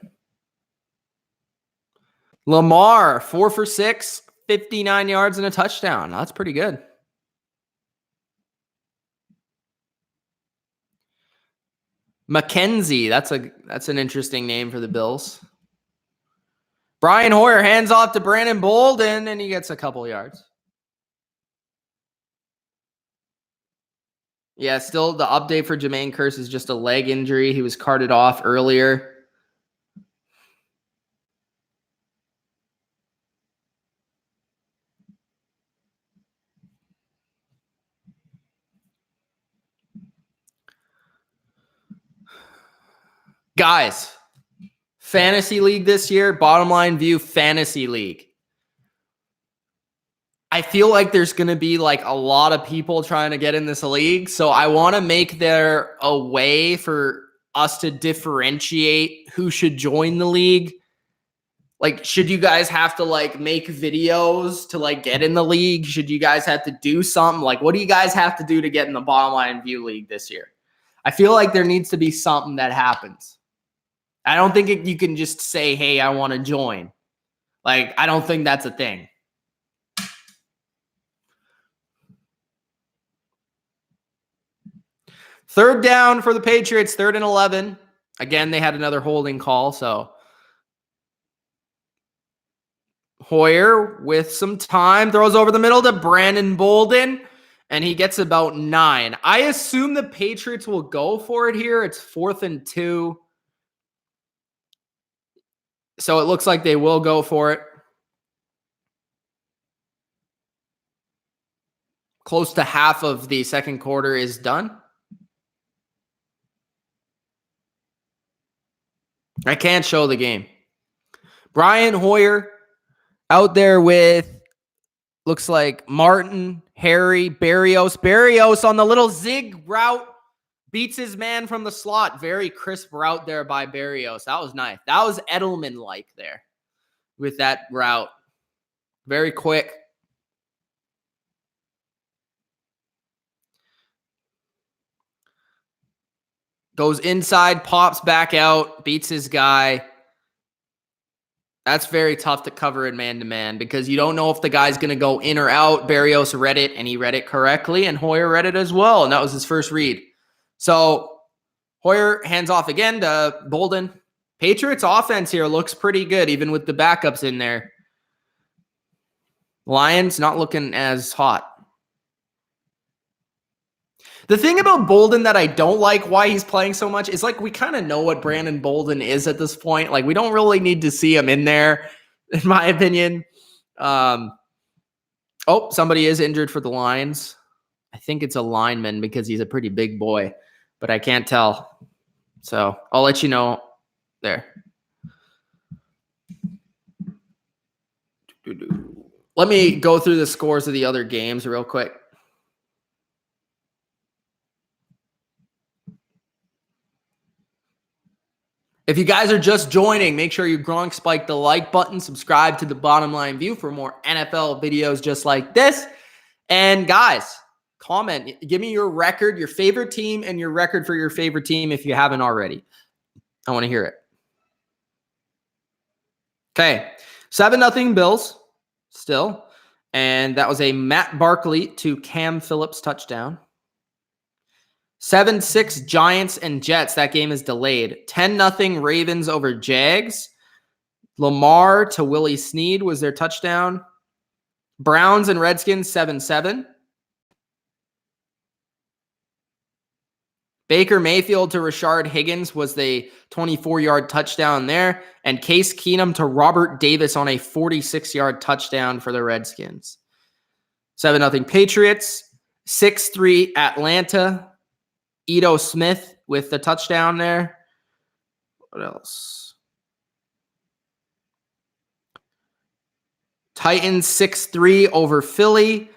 Lamar, 4 for 6, 59 yards and a touchdown. That's pretty good. McKenzie, that's an interesting name for the Bills. Brian Hoyer hands off to Brandon Bolden, and he gets a couple yards. Yeah, still the update for Jermaine Kearse is just a leg injury. He was carted off earlier. Guys, fantasy league this year, Bottom Line View fantasy league. I feel like there's going to be like a lot of people trying to get in this league. So I want to make there a way for us to differentiate who should join the league. Like, should you guys have to like make videos to like get in the league? Should you guys have to do something? Like, what do you guys have to do to get in the Bottom Line View league this year? I feel like there needs to be something that happens. I don't think you can just say, hey, I want to join. Like, I don't think that's a thing. Third down for the Patriots, 3rd and 11. Again, they had another holding call, so Hoyer with some time throws over the middle to Brandon Bolden, and he gets about 9. I assume the Patriots will go for it here. It's 4th and 2. So it looks like they will go for it. Close to half of the second quarter is done. I can't show the game. Brian Hoyer out there with, looks like Martin, Harry, Berrios. Berrios on the little zig route beats his man from the slot. Very crisp route there by Berrios. That was nice. That was Edelman-like there with that route. Very quick. Goes inside, pops back out, beats his guy. That's very tough to cover in man-to-man because you don't know if the guy's going to go in or out. Berrios read it, and he read it correctly, and Hoyer read it as well, and that was his first read. So Hoyer hands off again to Bolden. Patriots offense here looks pretty good, even with the backups in there. Lions not looking as hot. The thing about Bolden that I don't like why he's playing so much is like we kind of know what Brandon Bolden is at this point. Like we don't really need to see him in there, in my opinion. Oh, somebody is injured for the Lions. I think it's a lineman because he's a pretty big boy, but I can't tell. So I'll let you know there. Let me go through the scores of the other games real quick. If you guys are just joining, make sure you Gronk spike the like button, subscribe to the Bottom Line View for more NFL videos just like this. And guys, comment, give me your record, your favorite team, and your record for your favorite team if you haven't already. I want to hear it. Okay, 7-0 Bills still. And that was a Matt Barkley to Cam Phillips touchdown. 7-6 Giants and Jets. That game is delayed. 10-0 Ravens over Jags. Lamar to Willie Snead was their touchdown. Browns and Redskins 7-7. Baker Mayfield to Rashard Higgins was the 24-yard touchdown there. And Case Keenum to Robert Davis on a 46-yard touchdown for the Redskins. 7-0 Patriots. 6-3 Atlanta. Ito Smith with the touchdown there. What else? Titans 6-3 over Philly.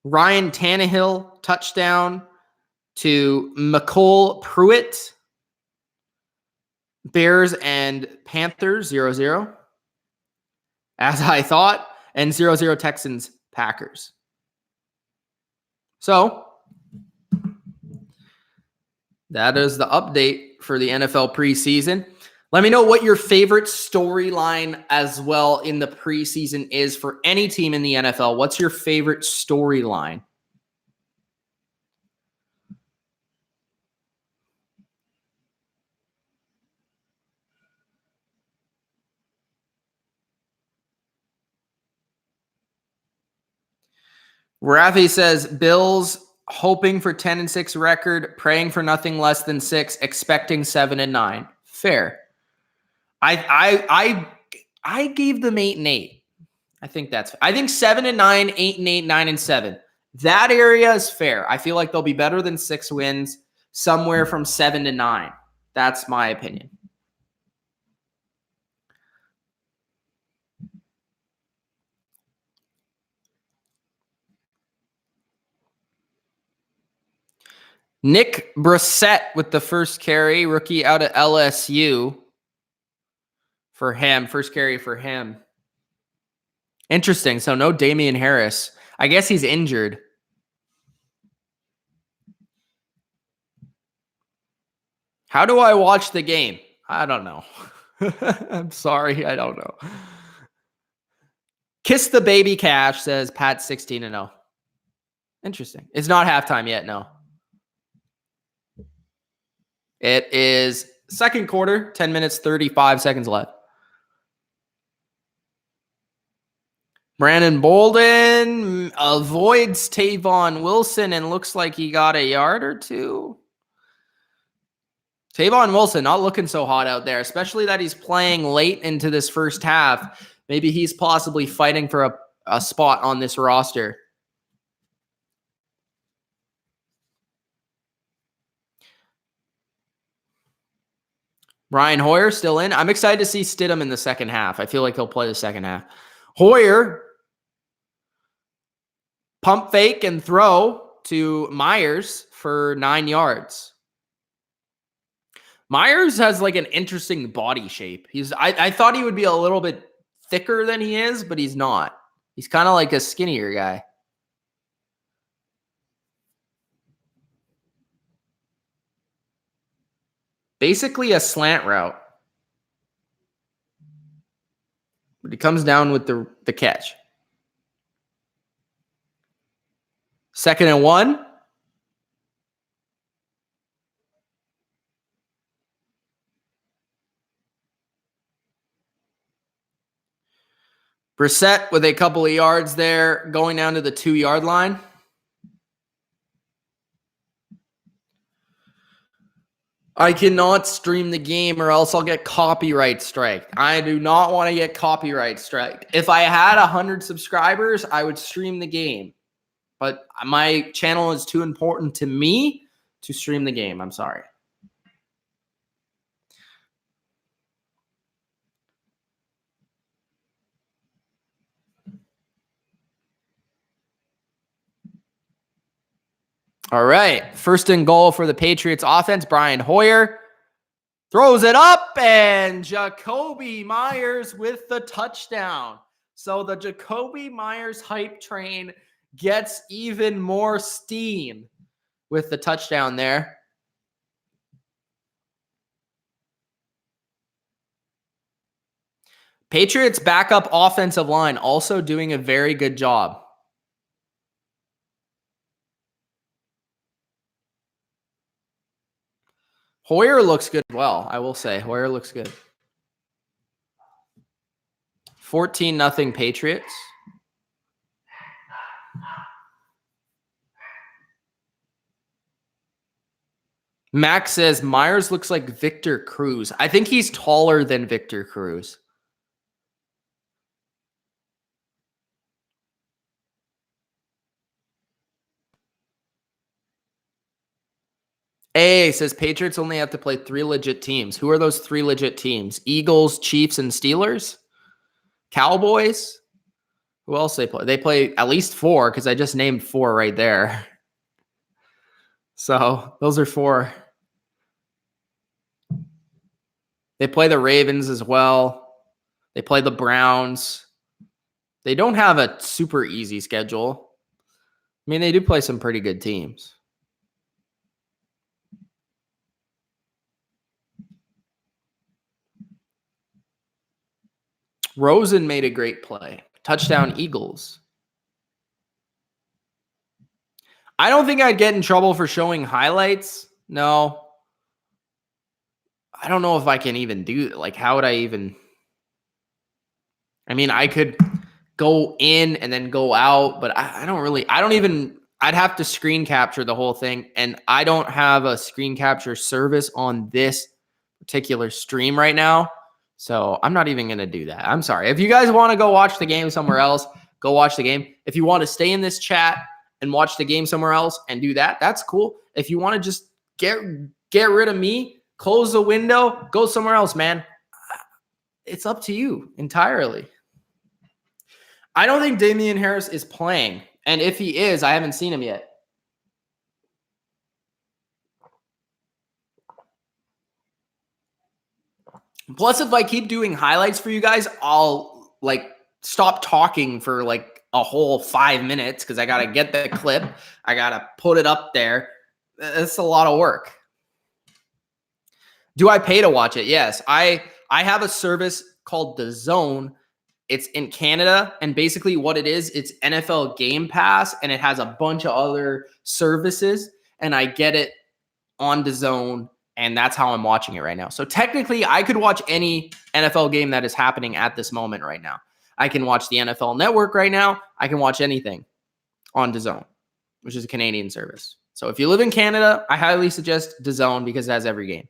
Ryan Tannehill touchdown to McCole Pruitt. Bears and Panthers 0-0. As I thought. And 0-0 Texans Packers. So that is the update for the NFL preseason. Let me know what your favorite storyline as well in the preseason is for any team in the NFL. What's your favorite storyline? Rafi says, Bills hoping for 10-6 record, praying for nothing less than 6, expecting 7-9. Fair. I gave them 8-8. I think 7-9, 8-8, 9-7. That area is fair. I feel like they'll be better than 6 wins, somewhere from 7-9. That's my opinion. Nick Brissett with the first carry, rookie out of LSU. For him, first carry for him. Interesting. So no Damian Harris. I guess he's injured. How do I watch the game? I don't know. I'm sorry. I don't know. Kiss the baby cash, says Pat 16-0. Interesting. It's not halftime yet, no. It is second quarter, 10 minutes, 35 seconds left. Brandon Bolden avoids Tavon Wilson and looks like he got a yard or two. Tavon Wilson not looking so hot out there, especially that he's playing late into this first half. Maybe he's possibly fighting for a spot on this roster. Brian Hoyer still in. I'm excited to see Stidham in the second half. I feel like he'll play the second half. Hoyer, pump fake and throw to Myers for 9 yards. Myers has like an interesting body shape. I thought he would be a little bit thicker than he is, but he's not. He's kind of like a skinnier guy. Basically a slant route. But he comes down with the catch. 2nd and 1. Brissett with a couple of yards there, going down to the 2-yard line. I cannot stream the game or else I'll get copyright striked. I do not want to get copyright striked. If I had 100 subscribers, I would stream the game. But my channel is too important to me to stream the game. I'm sorry. All right. 1st and goal for the Patriots offense. Brian Hoyer throws it up, and Jakobi Meyers with the touchdown. So the Jakobi Meyers hype train gets even more steam with the touchdown there. Patriots backup offensive line also doing a very good job. Hoyer looks good as well, I will say. Hoyer looks good. 14-0 Patriots. Max says Myers looks like Victor Cruz. I think he's taller than Victor Cruz. A says Patriots only have to play 3 legit teams. Who are those 3 legit teams? Eagles, Chiefs, and Steelers? Cowboys? Who else they play? They play at least 4 because I just named 4 right there. So those are 4. They play the Ravens as well. They play the Browns. They don't have a super easy schedule. I mean, they do play some pretty good teams. Rosen made a great play. Touchdown Eagles. I don't think I'd get in trouble for showing highlights. No. I don't know if I can even do it. Like, how would I even? I mean, I could go in and then go out, but I don't even, I'd have to screen capture the whole thing. And I don't have a screen capture service on this particular stream right now. So I'm not even going to do that. I'm sorry. If you guys want to go watch the game somewhere else, go watch the game. If you want to stay in this chat and watch the game somewhere else and do that, that's cool. If you want to just get rid of me, close the window, go somewhere else, man. It's up to you entirely. I don't think Damian Harris is playing. And if he is, I haven't seen him yet. Plus, if I keep doing highlights for you guys, I'll like stop talking for like a whole 5 minutes because I got to get the clip. I got to put it up there. It's a lot of work. Do I pay to watch it? Yes. I have a service called The Zone. It's in Canada, and basically what it is, it's NFL Game Pass, and it has a bunch of other services, and I get it on The Zone, And that's how I'm watching it right now. So technically, I could watch any NFL game that is happening at this moment right now. I can watch the NFL Network right now. I can watch anything on DAZN, which is a Canadian service. So if you live in Canada, I highly suggest DAZN because it has every game.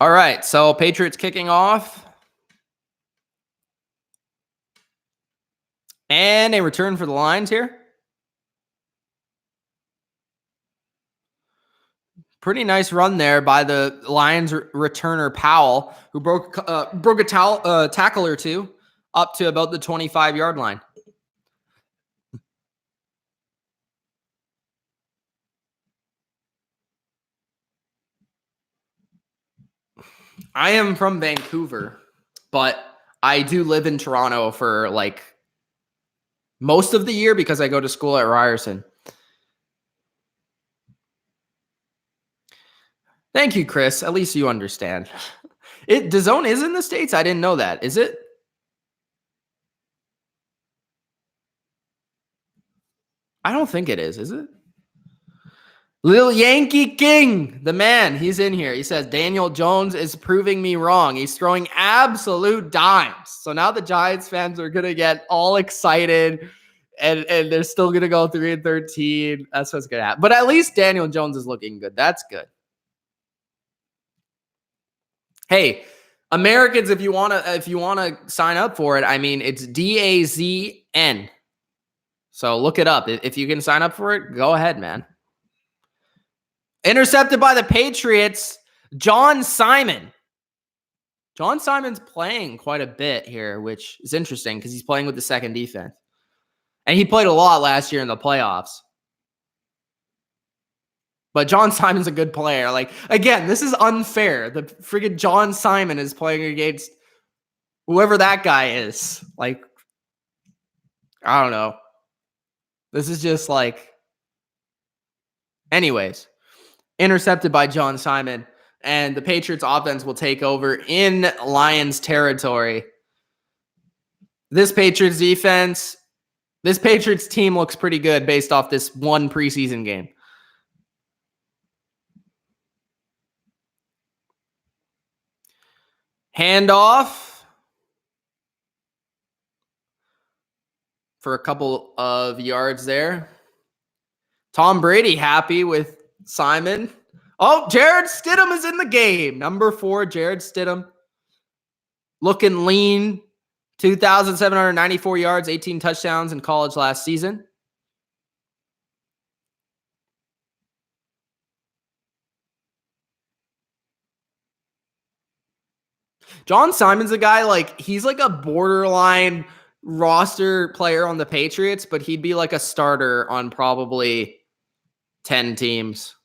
All right, so Patriots kicking off. And a return for the Lions here. Pretty nice run there by the Lions returner Powell, who broke a tackle or two up to about the 25-yard line. I am from Vancouver, but I do live in Toronto for like most of the year because I go to school at Ryerson. Thank you, Chris. At least you understand. DAZN is in the States? I didn't know that. Is it? I don't think it is it? Lil Yankee King, the man, he's in here. He says, Daniel Jones is proving me wrong. He's throwing absolute dimes. So now the Giants fans are going to get all excited and they're still going to go 3-13. That's what's going to happen. But at least Daniel Jones is looking good. That's good. Hey, Americans, if you want to sign up for it, I mean, it's DAZN. So look it up. If you can sign up for it, go ahead, man. Intercepted by the Patriots, John Simon. John Simon's playing quite a bit here, which is interesting because he's playing with the second defense. And he played a lot last year in the playoffs. But John Simon's a good player. Like, again, this is unfair. The friggin' John Simon is playing against whoever that guy is. Like, I don't know. This is just like... Anyways. Intercepted by John Simon, and the Patriots offense will take over in Lions territory. This Patriots defense, this Patriots team looks pretty good based off this one preseason game. Handoff for a couple of yards there. Tom Brady happy with Simon. Oh, Jared Stidham is in the game. Number 4, Jared Stidham. Looking lean. 2,794 yards, 18 touchdowns in college last season. John Simon's a guy, like, he's like a borderline roster player on the Patriots, but he'd be like a starter on probably 10 teams.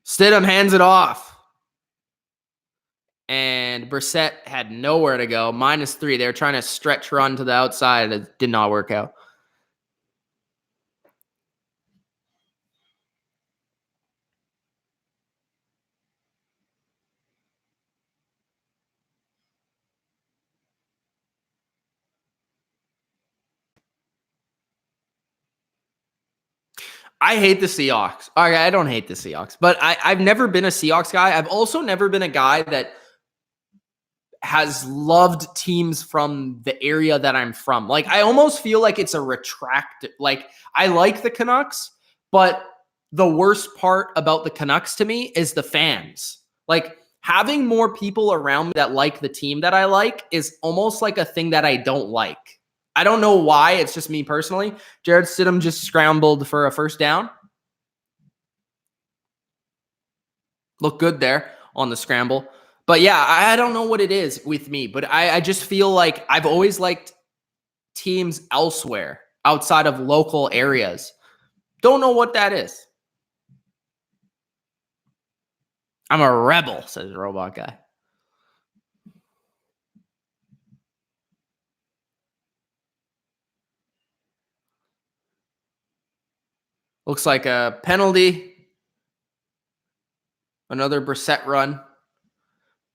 Stidham hands it off. And Brissett had nowhere to go. -3. They were trying to stretch run to the outside. It did not work out. I hate the Seahawks. All right, I don't hate the Seahawks, but I've never been a Seahawks guy. I've also never been a guy that has loved teams from the area that I'm from. Like, I almost feel like it's a retract. Like, I like the Canucks, but the worst part about the Canucks to me is the fans. Like, having more people around me that like the team that I like is almost like a thing that I don't like. I don't know why. It's just me personally. Jared Stidham just scrambled for a first down. Looked good there on the scramble. But yeah, I don't know what it is with me, but I just feel like I've always liked teams elsewhere outside of local areas. Don't know what that is. I'm a rebel, says Robot Guy. Looks like a penalty. Another Brissett run.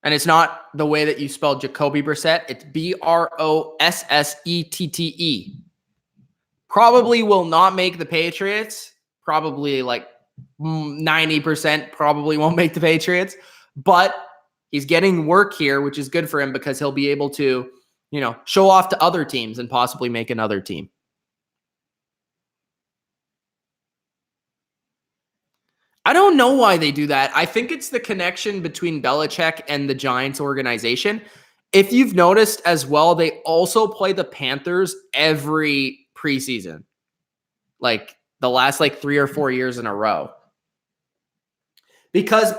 And it's not the way that you spell Jacoby Brissett. It's Brossette. Probably will not make the Patriots. Probably like 90% probably won't make the Patriots. But he's getting work here, which is good for him because he'll be able to, show off to other teams and possibly make another team. I don't know why they do that. I think it's the connection between Belichick and the Giants organization. If you've noticed as well, they also play the Panthers every preseason, like the last 3 or 4 years in a row. Because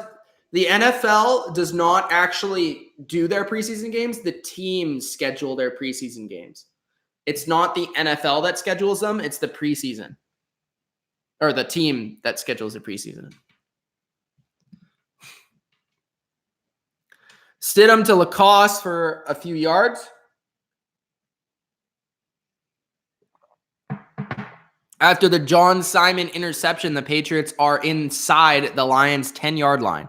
the NFL does not actually do their preseason games. The teams schedule their preseason games. It's not the NFL that schedules them. It's the preseason. Or the team that schedules the preseason. Stidham to Lacoste for a few yards. After the John Simon interception, the Patriots are inside the Lions' 10-yard line.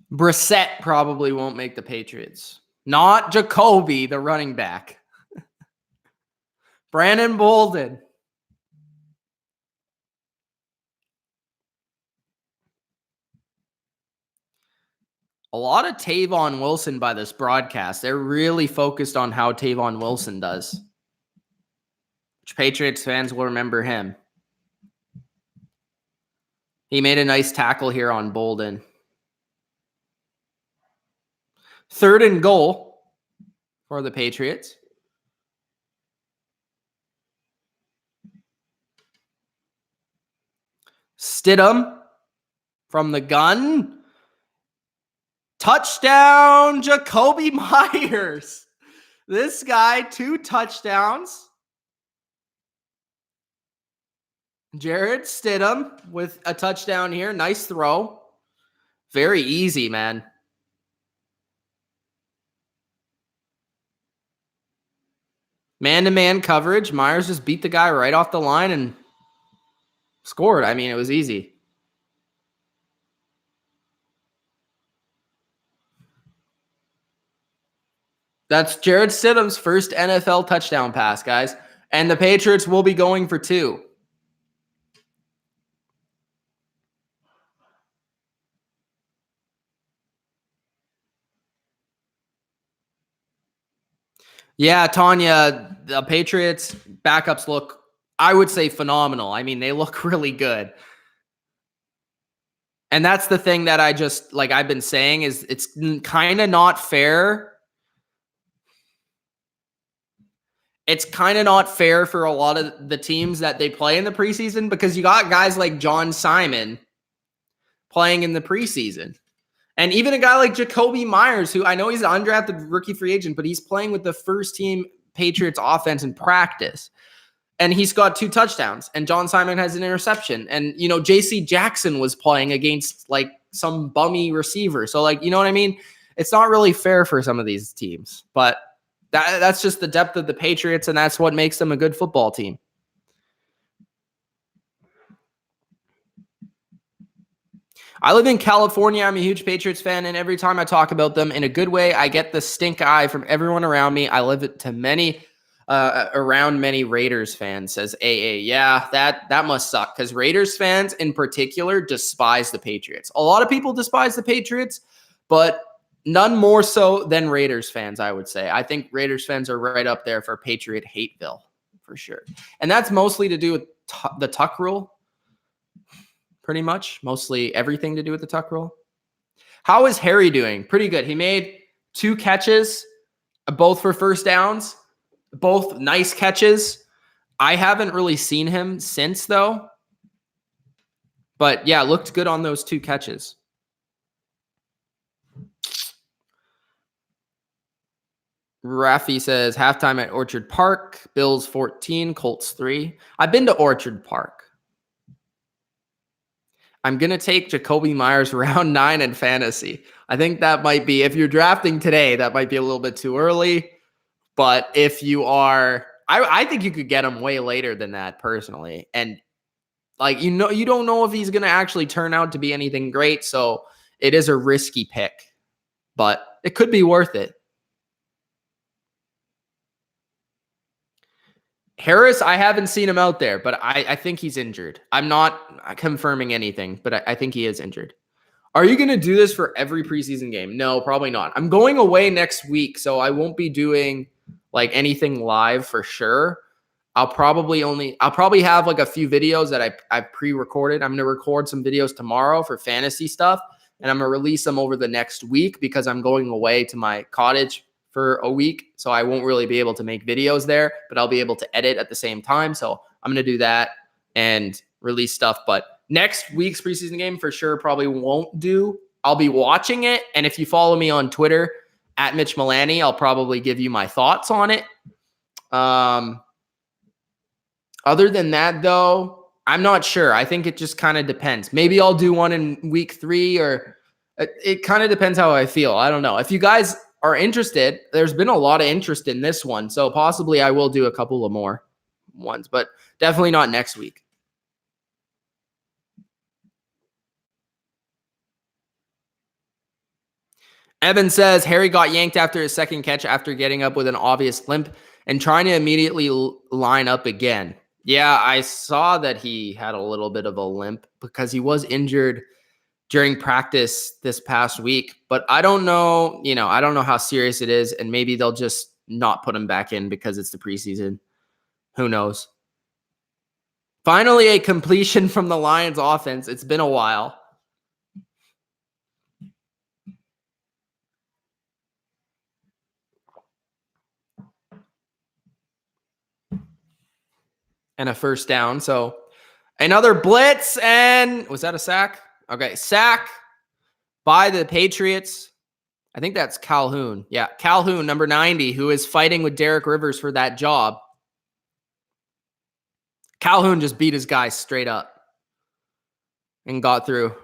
Brissett probably won't make the Patriots. Not Jacoby, the running back. Brandon Bolden. A lot of Tavon Wilson by this broadcast. They're really focused on how Tavon Wilson does. Which Patriots fans will remember him. He made a nice tackle here on Bolden. 3rd and goal for the Patriots. Stidham from the gun. Touchdown, Jacoby Myers. This guy, 2 touchdowns. Jarrett Stidham with a touchdown here. Nice throw. Very easy, man. Man-to-man coverage. Myers just beat the guy right off the line and scored. I mean, it was easy. That's Jarrett Stidham's first NFL touchdown pass, guys. And the Patriots will be going for 2. Yeah, Tanya, the Patriots backups look, I would say, phenomenal. I mean, they look really good. And that's the thing that I've been saying is it's kind of not fair. It's kind of not fair for a lot of the teams that they play in the preseason because you got guys like John Simon playing in the preseason. And even a guy like Jacoby Myers, who I know he's an undrafted rookie free agent, but he's playing with the first team Patriots offense in practice. And he's got 2 touchdowns. And John Simon has an interception. And, J.C. Jackson was playing against some bummy receiver. So you know what I mean? It's not really fair for some of these teams. But that's just the depth of the Patriots, and that's what makes them a good football team. I live in California. I'm a huge Patriots fan, and every time I talk about them in a good way, I get the stink eye from everyone around me. I live it to around many Raiders fans, says AA. Yeah, that must suck because Raiders fans in particular despise the Patriots. A lot of people despise the Patriots, but none more so than Raiders fans, I would say. I think Raiders fans are right up there for Patriot hateville, for sure. And that's mostly to do with the Tuck rule. Pretty much. Mostly everything to do with the Tuck rule. How is Harry doing? Pretty good. He made 2 catches, both for first downs. Both nice catches. I haven't really seen him since, though. But, yeah, looked good on those 2 catches. Rafi says, halftime at Orchard Park. Bills 14, Colts 3. I've been to Orchard Park. I'm going to take Jacoby Myers round 9 in fantasy. I think that might be, if you're drafting today, that might be a little bit too early. But if you are, I think you could get him way later than that personally. And like, you don't know if he's going to actually turn out to be anything great. So it is a risky pick, but it could be worth it. Harris, I haven't seen him out there, but I think he's injured. I'm not confirming anything, but I think he is injured. Are you going to do this for every preseason game? No, probably not. I'm going away next week, so I won't be doing like anything live for sure. I'll probably have like a few videos that I pre-recorded. I'm going to record some videos tomorrow for fantasy stuff, and I'm going to release them over the next week because I'm going away to my cottage for a week. So I won't really be able to make videos there, but I'll be able to edit at the same time. So I'm going to do that and release stuff. But next week's preseason game for sure probably won't do. I'll be watching it. And if you follow me on Twitter at Mitch Milani, I'll probably give you my thoughts on it. Other than that, though, I'm not sure. I think it just kind of depends. Maybe I'll do one in week 3, or it kind of depends how I feel. I don't know. If you guys are interested, there's been a lot of interest in this one. So possibly I will do a couple of more ones, but definitely not next week. Evan says Harry got yanked after his second catch after getting up with an obvious limp and trying to immediately line up again. Yeah, I saw that he had a little bit of a limp because he was injured during practice this past week, but I don't know, I don't know how serious it is, and maybe they'll just not put him back in because it's the preseason. Who knows? Finally, a completion from the Lions offense. It's been a while. And a first down. So another blitz, and was that a sack? Okay, sack by the Patriots. I think that's Calhoun. Yeah, Calhoun, number 90, who is fighting with Derek Rivers for that job. Calhoun just beat his guy straight up and got through.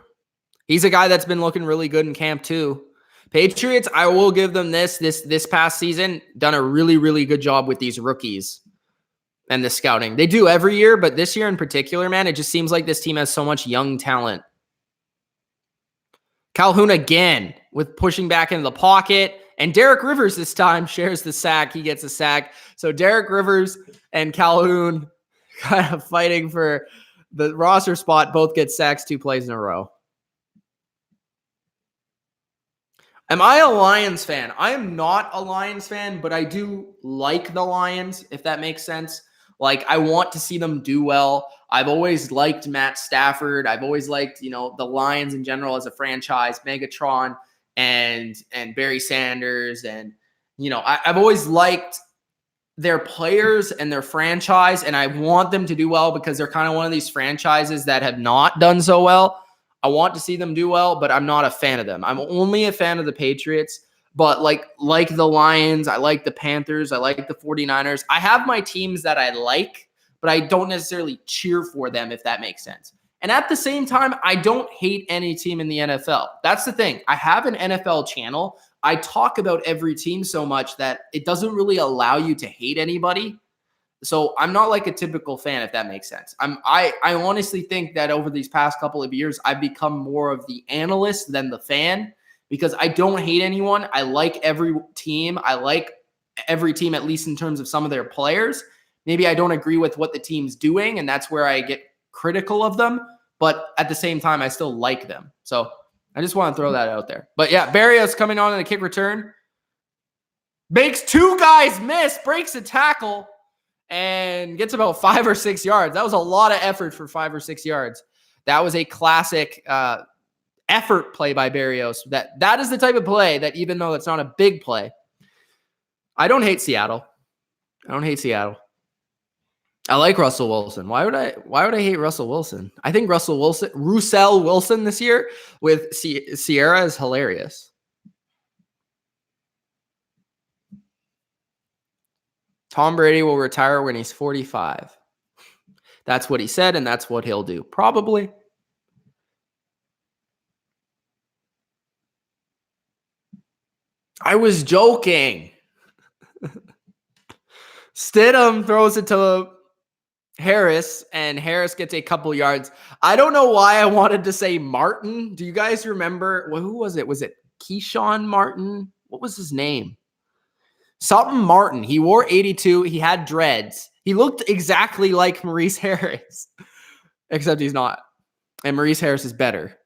He's a guy that's been looking really good in camp too. Patriots, I will give them this past season, done a really, really good job with these rookies and the scouting. They do every year, but this year in particular, man, it just seems like this team has so much young talent. Calhoun again with pushing back into the pocket. And Derek Rivers this time shares the sack. He gets a sack. So Derek Rivers and Calhoun kind of fighting for the roster spot. Both get sacks 2 plays in a row. Am I a Lions fan? I am not a Lions fan, but I do like the Lions, if that makes sense. Like, I want to see them do well. I've always liked Matt Stafford. I've always liked, the Lions in general as a franchise, Megatron and Barry Sanders. And, I've always liked their players and their franchise, and I want them to do well because they're kind of one of these franchises that have not done so well. I want to see them do well, but I'm not a fan of them. I'm only a fan of the Patriots. But like the Lions, I like the Panthers, I like the 49ers. I have my teams that I like, but I don't necessarily cheer for them, if that makes sense. And at the same time, I don't hate any team in the NFL. That's the thing. I have an NFL channel. I talk about every team so much that it doesn't really allow you to hate anybody. So I'm not like a typical fan, if that makes sense. I honestly think that over these past couple of years, I've become more of the analyst than the fan, because I don't hate anyone. I like every team. I like every team, at least in terms of some of their players. Maybe I don't agree with what the team's doing, and that's where I get critical of them. But at the same time, I still like them. So I just want to throw that out there. But yeah, Barrios coming on in a kick return. Makes 2 guys miss, breaks a tackle, and gets about 5 or 6 yards. That was a lot of effort for 5 or 6 yards. That was a classic effort play by Barrios. That is the type of play that, even though it's not a big play, I don't hate Seattle. I like Russell Wilson. Why would I hate Russell Wilson? I think Russell Wilson this year with Sierra is hilarious. Tom Brady will retire when he's 45. That's what he said, and that's what he'll do. Probably. I was joking. Stidham throws it to Harris, and Harris gets a couple yards. I don't know why I wanted to say Martin. Do you guys remember? Well, who was it? Was it Keyshawn Martin? What was his name? Something Martin. He wore 82. He had dreads. He looked exactly like Maurice Harris, except he's not. And Maurice Harris is better.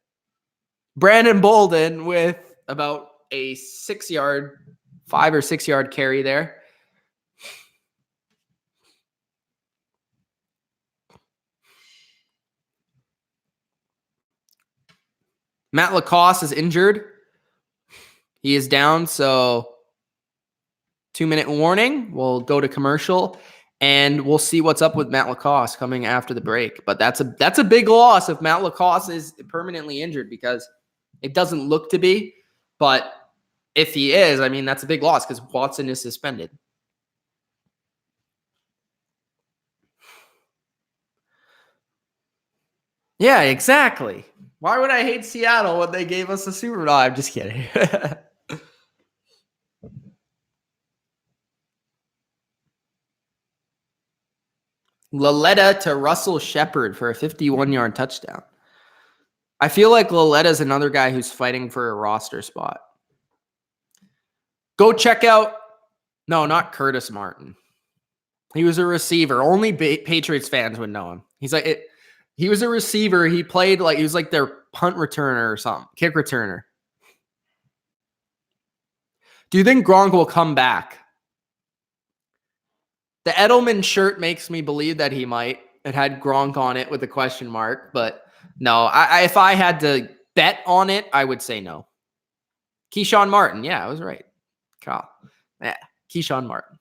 Brandon Bolden with about a 5 or 6 yard carry there. Matt Lacoste is injured. He is down, so 2-minute warning. We'll go to commercial, and we'll see what's up with Matt Lacoste coming after the break. But that's a big loss if Matt Lacoste is permanently injured, because it doesn't look to be. But if he is, I mean, that's a big loss because Watson is suspended. Yeah, exactly. Why would I hate Seattle when they gave us a Super Bowl? I'm just kidding. Laletta to Russell Shepard for a 51-yard touchdown. I feel like Laletta another guy who's fighting for a roster spot. Go check out, no, not Curtis Martin. He was a receiver. Only Patriots fans would know him. He was a receiver. He played he was like their punt returner or something, kick returner. Do you think Gronk will come back? The Edelman shirt makes me believe that he might. It had Gronk on it with a question mark, but no. If I had to bet on it, I would say no. Keyshawn Martin. Yeah, I was right. Kyle. Yeah, Keyshawn Martin.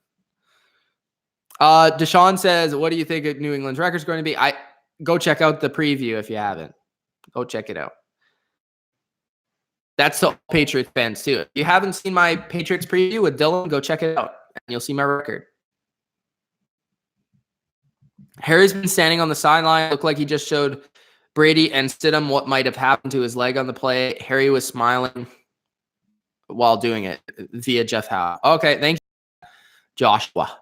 Deshaun says, what do you think of New England's record is going to be? Go check out the preview if you haven't. Go check it out. That's the Patriots fans too. If you haven't seen my Patriots preview with Dylan, go check it out and you'll see my record. Harry's been standing on the sideline. Looked like he just showed Brady and Stidham what might have happened to his leg on the play. Harry was smiling while doing it via Jeff Howe. Okay, thank you, Joshua.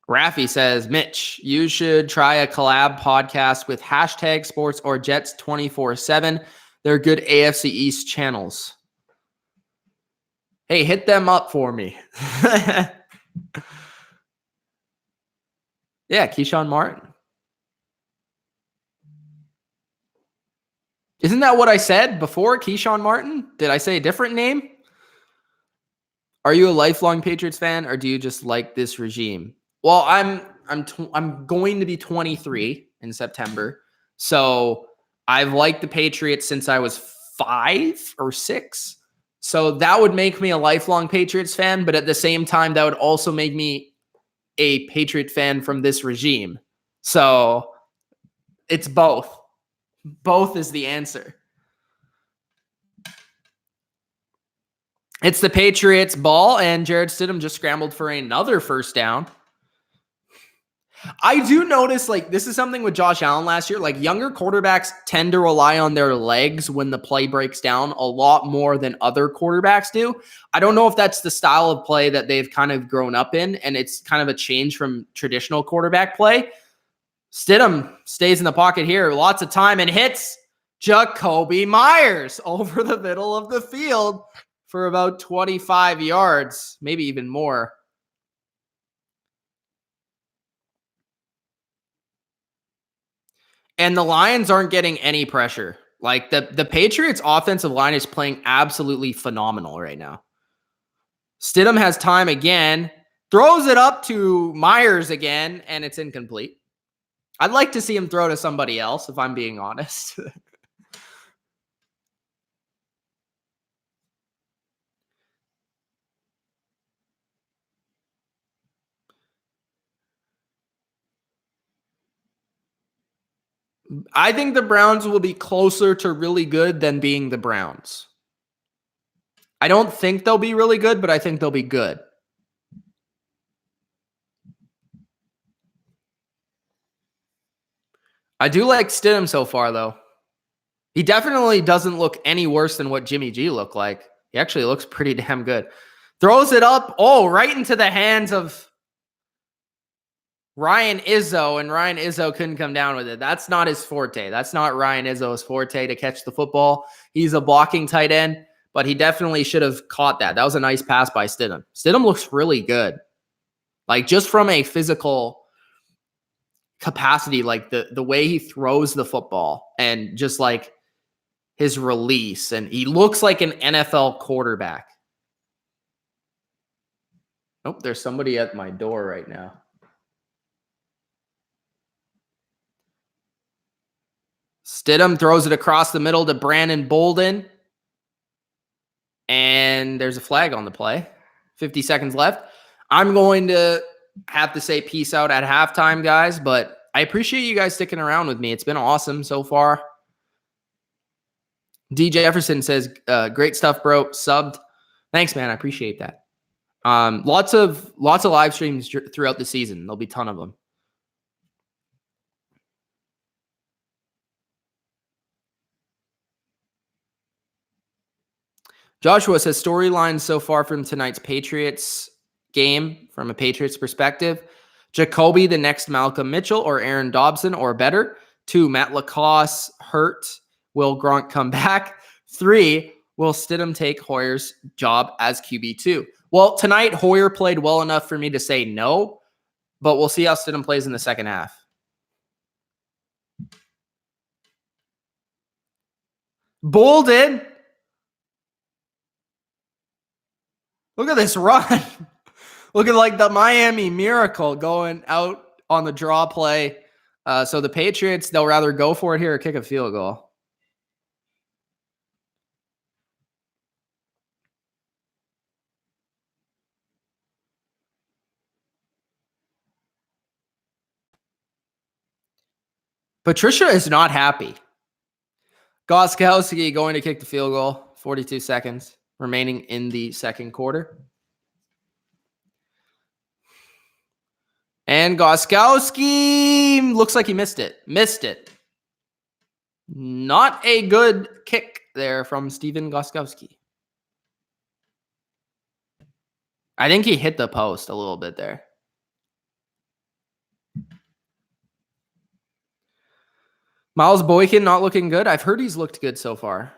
Rafi says, Mitch, you should try a collab podcast with hashtag sports or Jets 24/7. They're good AFC East channels. Hey, hit them up for me. Yeah, Keyshawn Martin. Isn't that what I said before, Keyshawn Martin? Did I say a different name? Are you a lifelong Patriots fan, or do you just like this regime? Well, I'm going to be 23 in September, so I've liked the Patriots since I was 5 or 6. So that would make me a lifelong Patriots fan, but at the same time, that would also make me a Patriot fan from this regime. So it's both. Both is the answer. It's the Patriots ball, and Jarrett Stidham just scrambled for another first down. I do notice, this is something with Josh Allen last year. Younger quarterbacks tend to rely on their legs when the play breaks down a lot more than other quarterbacks do. I don't know if that's the style of play that they've kind of grown up in, and it's kind of a change from traditional quarterback play. Stidham stays in the pocket here, lots of time, and hits Jacoby Myers over the middle of the field for about 25 yards, maybe even more. And the Lions aren't getting any pressure. The Patriots offensive line is playing absolutely phenomenal right now. Stidham has time again, throws it up to Myers again, and it's incomplete. I'd like to see him throw to somebody else, if I'm being honest. I think the Browns will be closer to really good than being the Browns. I don't think they'll be really good, but I think they'll be good. I do like Stidham so far, though. He definitely doesn't look any worse than what Jimmy G looked like. He actually looks pretty damn good. Throws it up. Oh, right into the hands of Ryan Izzo, and Ryan Izzo couldn't come down with it. That's not his forte. That's not Ryan Izzo's forte to catch the football. He's a blocking tight end, but he definitely should have caught that. That was a nice pass by Stidham. Stidham looks really good. Like, just from a physical capacity, like the way he throws the football and just like his release, and he looks like an NFL quarterback. Oh, there's somebody at my door right now. Stidham throws it across the middle to Brandon Bolden. And there's a flag on the play. 50 seconds left. I'm going to have to say peace out at halftime, guys, but I appreciate you guys sticking around with me. It's been awesome so far. D. Jefferson says, great stuff, bro. Subbed. Thanks, man. I appreciate that. Lots of live streams throughout the season. There'll be a ton of them. Joshua says, storyline so far from tonight's Patriots game from a Patriots perspective. Jacoby, the next Malcolm Mitchell, or Aaron Dobson, or better. 2, Matt Lacoste hurt. Will Gronk come back? 3, will Stidham take Hoyer's job as QB2? Well, tonight, Hoyer played well enough for me to say no, but we'll see how Stidham plays in the second half. Bolden. Look at this run. Look at like the Miami Miracle going out on the draw play. So the Patriots, they'll rather go for it here or kick a field goal. Patricia is not happy. Gostkowski going to kick the field goal. 42 seconds remaining in the second quarter. And Gostkowski looks like he missed it. Missed it. Not a good kick there from Steven Gostkowski. I think he hit the post a little bit there. Miles Boykin not looking good. I've heard he's looked good so far.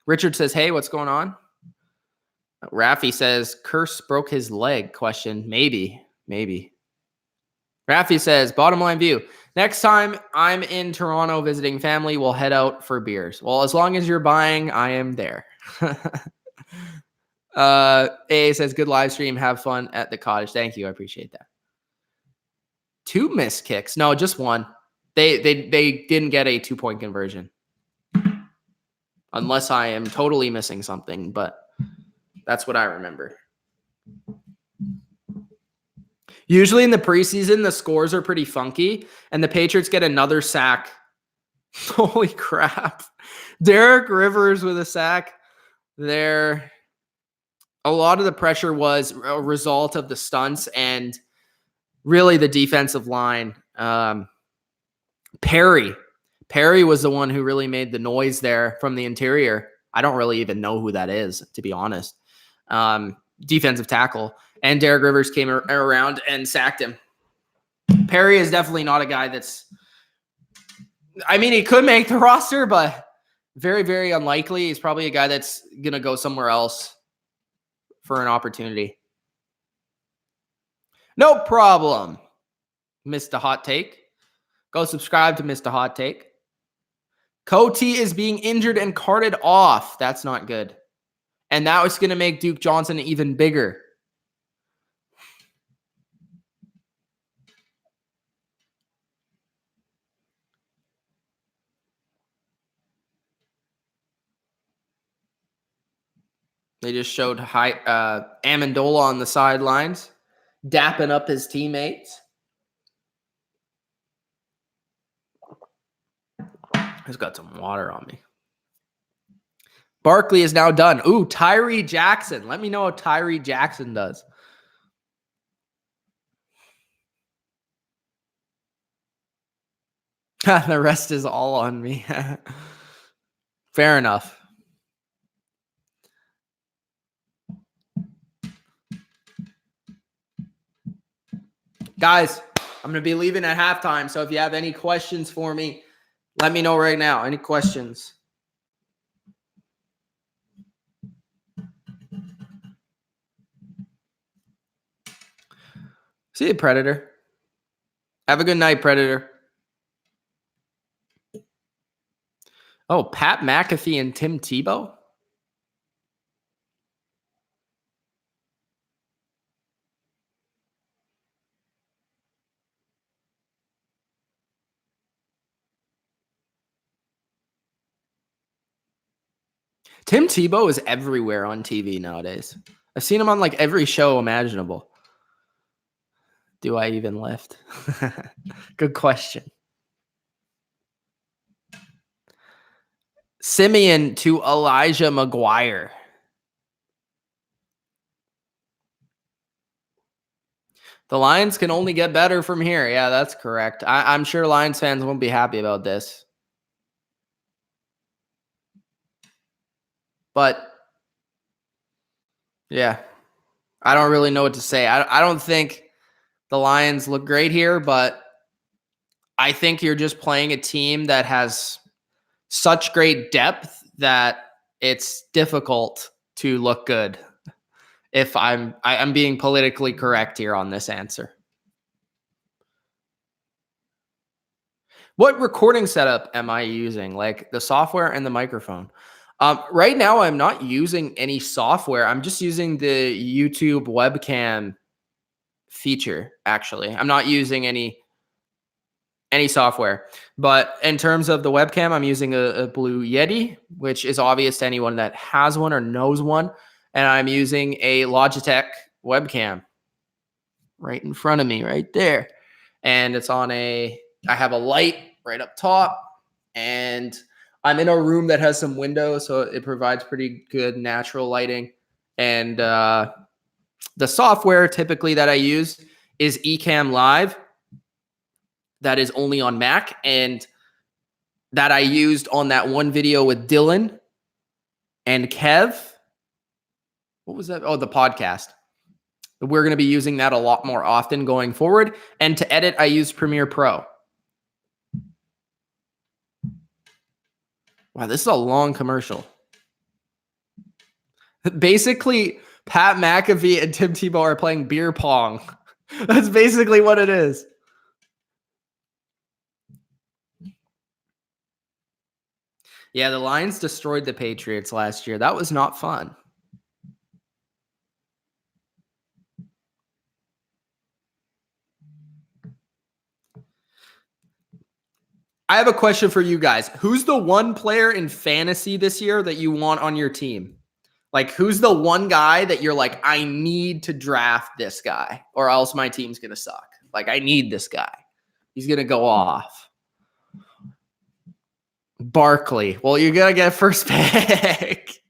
Richard says, hey, what's going on? Raffy says, Curse broke his leg? Question. Maybe. Raffy says, bottom line view. Next time I'm in Toronto visiting family, we'll head out for beers. Well, as long as you're buying, I am there. A says, good live stream. Have fun at the cottage. Thank you. I appreciate that. 2 missed kicks. No, just 1. They didn't get a 2-point conversion. Unless I am totally missing something, but that's what I remember. Usually in the preseason, the scores are pretty funky, and the Patriots get another sack. Holy crap. Derek Rivers with a sack there. A lot of the pressure was a result of the stunts and really the defensive line. Perry was the one who really made the noise there from the interior. I don't really even know who that is, to be honest. Defensive tackle. And Derek Rivers came around and sacked him. Perry is definitely not a guy that's... I mean, he could make the roster, but very, very unlikely. He's probably a guy that's going to go somewhere else for an opportunity. No problem. Missed a hot take. Go subscribe to Mr. Hot Take. Coty is being injured and carted off. That's not good. And that was going to make Duke Johnson even bigger. They just showed Amendola on the sidelines, dapping up his teammates. I just got some water on me. Barkley is now done. Ooh, Tyree Jackson. Let me know how Tyree Jackson does. The rest is all on me. Fair enough. Guys, I'm going to be leaving at halftime. So if you have any questions for me, let me know right now. Any questions? See you, Predator. Have a good night, Predator. Oh, Pat McAfee and Tim Tebow? Tim Tebow is everywhere on TV nowadays. I've seen him on like every show imaginable. Do I even lift? Good question. Simeon to Elijah McGuire. The Lions can only get better from here. Yeah, that's correct. I'm sure Lions fans won't be happy about this. But, yeah, I don't really know what to say. I don't think the Lions look great here, but I think you're just playing a team that has such great depth that it's difficult to look good. If I'm being politically correct here on this answer. What recording setup am I using? Like the software and the microphone. Right now, I'm not using any software. I'm just using the YouTube webcam feature, actually. I'm not using any software. But in terms of the webcam, I'm using a Blue Yeti, which is obvious to anyone that has one or knows one. And I'm using a Logitech webcam right in front of me, right there. And it's on I have a light right up top, and I'm in a room that has some windows, so it provides pretty good natural lighting. And the software typically that I use is Ecamm Live. That is only on Mac, and that I used on that one video with Dylan and Kev. What was that? Oh, the podcast. We're going to be using that a lot more often going forward. And to edit, I use Premiere Pro. Wow, this is a long commercial. Basically, Pat McAfee and Tim Tebow are playing beer pong. That's basically what it is. Yeah, the Lions destroyed the Patriots last year. That was not fun. I have a question for you guys. Who's the one player in fantasy this year that you want on your team? Like, who's the one guy that you're like, I need to draft this guy or else my team's going to suck? Like, I need this guy. He's going to go off. Barkley. Well, you're going to get first pick.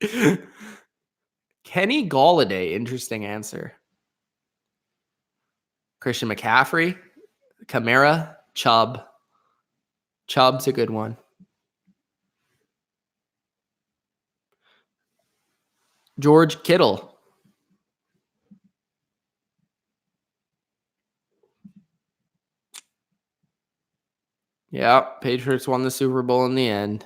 Kenny Golladay. Interesting answer. Christian McCaffrey. Kamara. Chubb. Chubb's a good one. George Kittle. Yeah, Patriots won the Super Bowl in the end.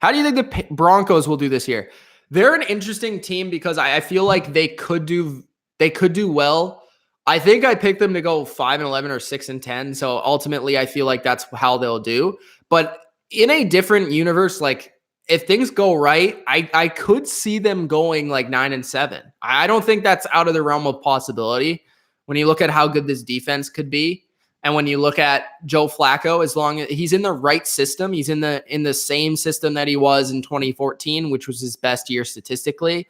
How do you think the Broncos will do this year? They're an interesting team because I feel like they could do well. I think I picked them to go 5-11 or 6-10. So ultimately, I feel like that's how they'll do. But in a different universe, like if things go right, I could see them going like 9-7. I don't think that's out of the realm of possibility when you look at how good this defense could be. And when you look at Joe Flacco, as long as he's in the right system, he's in the same system that he was in 2014, which was his best year statistically.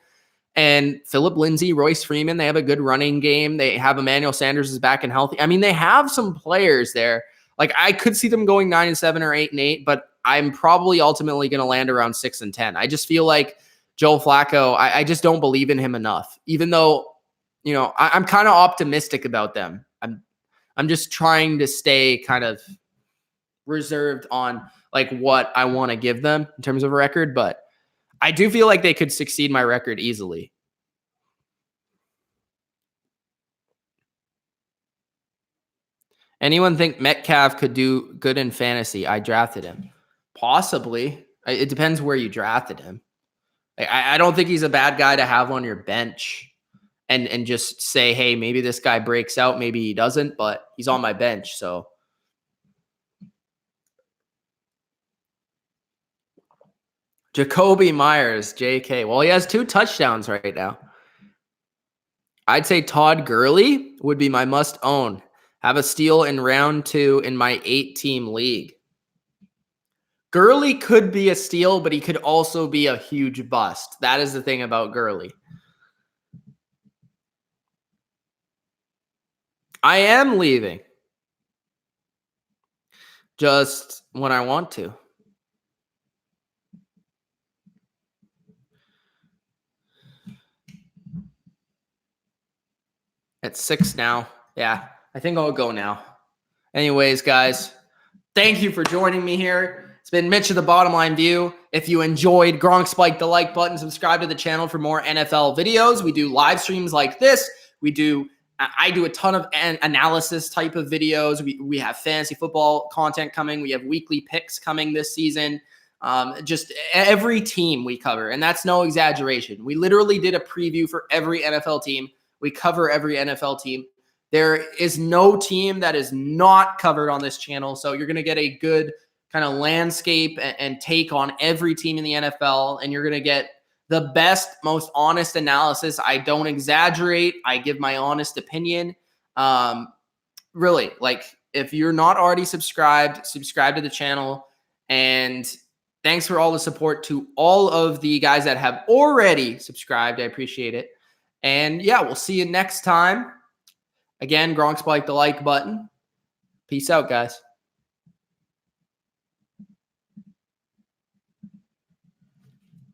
And Phillip Lindsay, Royce Freeman, they have a good running game. They have Emmanuel Sanders is back and healthy. I mean, they have some players there. Like I could see them going 9-7 or 8-8, but I'm probably ultimately going to land around 6-10. I just feel like Joe Flacco, I just don't believe in him enough, even though, I'm kind of optimistic about them. I'm just trying to stay kind of reserved on like what I want to give them in terms of a record, but I do feel like they could succeed my record easily. Anyone think Metcalf could do good in fantasy? I drafted him. Possibly. It depends where you drafted him. I don't think he's a bad guy to have on your bench and just say, hey, maybe this guy breaks out, maybe he doesn't, but he's on my bench. So Jacoby Myers, JK. Well, he has 2 touchdowns right now. I'd say Todd Gurley would be my must own. Have a steal in round 2 in my 8-team league. Gurley could be a steal, but he could also be a huge bust. That is the thing about Gurley. I am leaving. Just when I want to. It's 6 now. Yeah, I think I'll go now. Anyways, guys, thank you for joining me here. It's been Mitch of the Bottom Line View. If you enjoyed, Gronk spike the like button, subscribe to the channel for more NFL videos. We do live streams like this. I do a ton of analysis type of videos. We have fantasy football content coming. We have weekly picks coming this season. Just every team we cover, and that's no exaggeration. We literally did a preview for every NFL team. We cover every NFL team. There is no team that is not covered on this channel, so you're going to get a good kind of landscape and take on every team in the NFL, and you're going to get the best, most honest analysis. I don't exaggerate. I give my honest opinion. Really, like, if you're not already subscribed, subscribe to the channel. And thanks for all the support to all of the guys that have already subscribed. I appreciate it. And yeah, we'll see you next time. Again, Gronk spike the like button. Peace out, guys.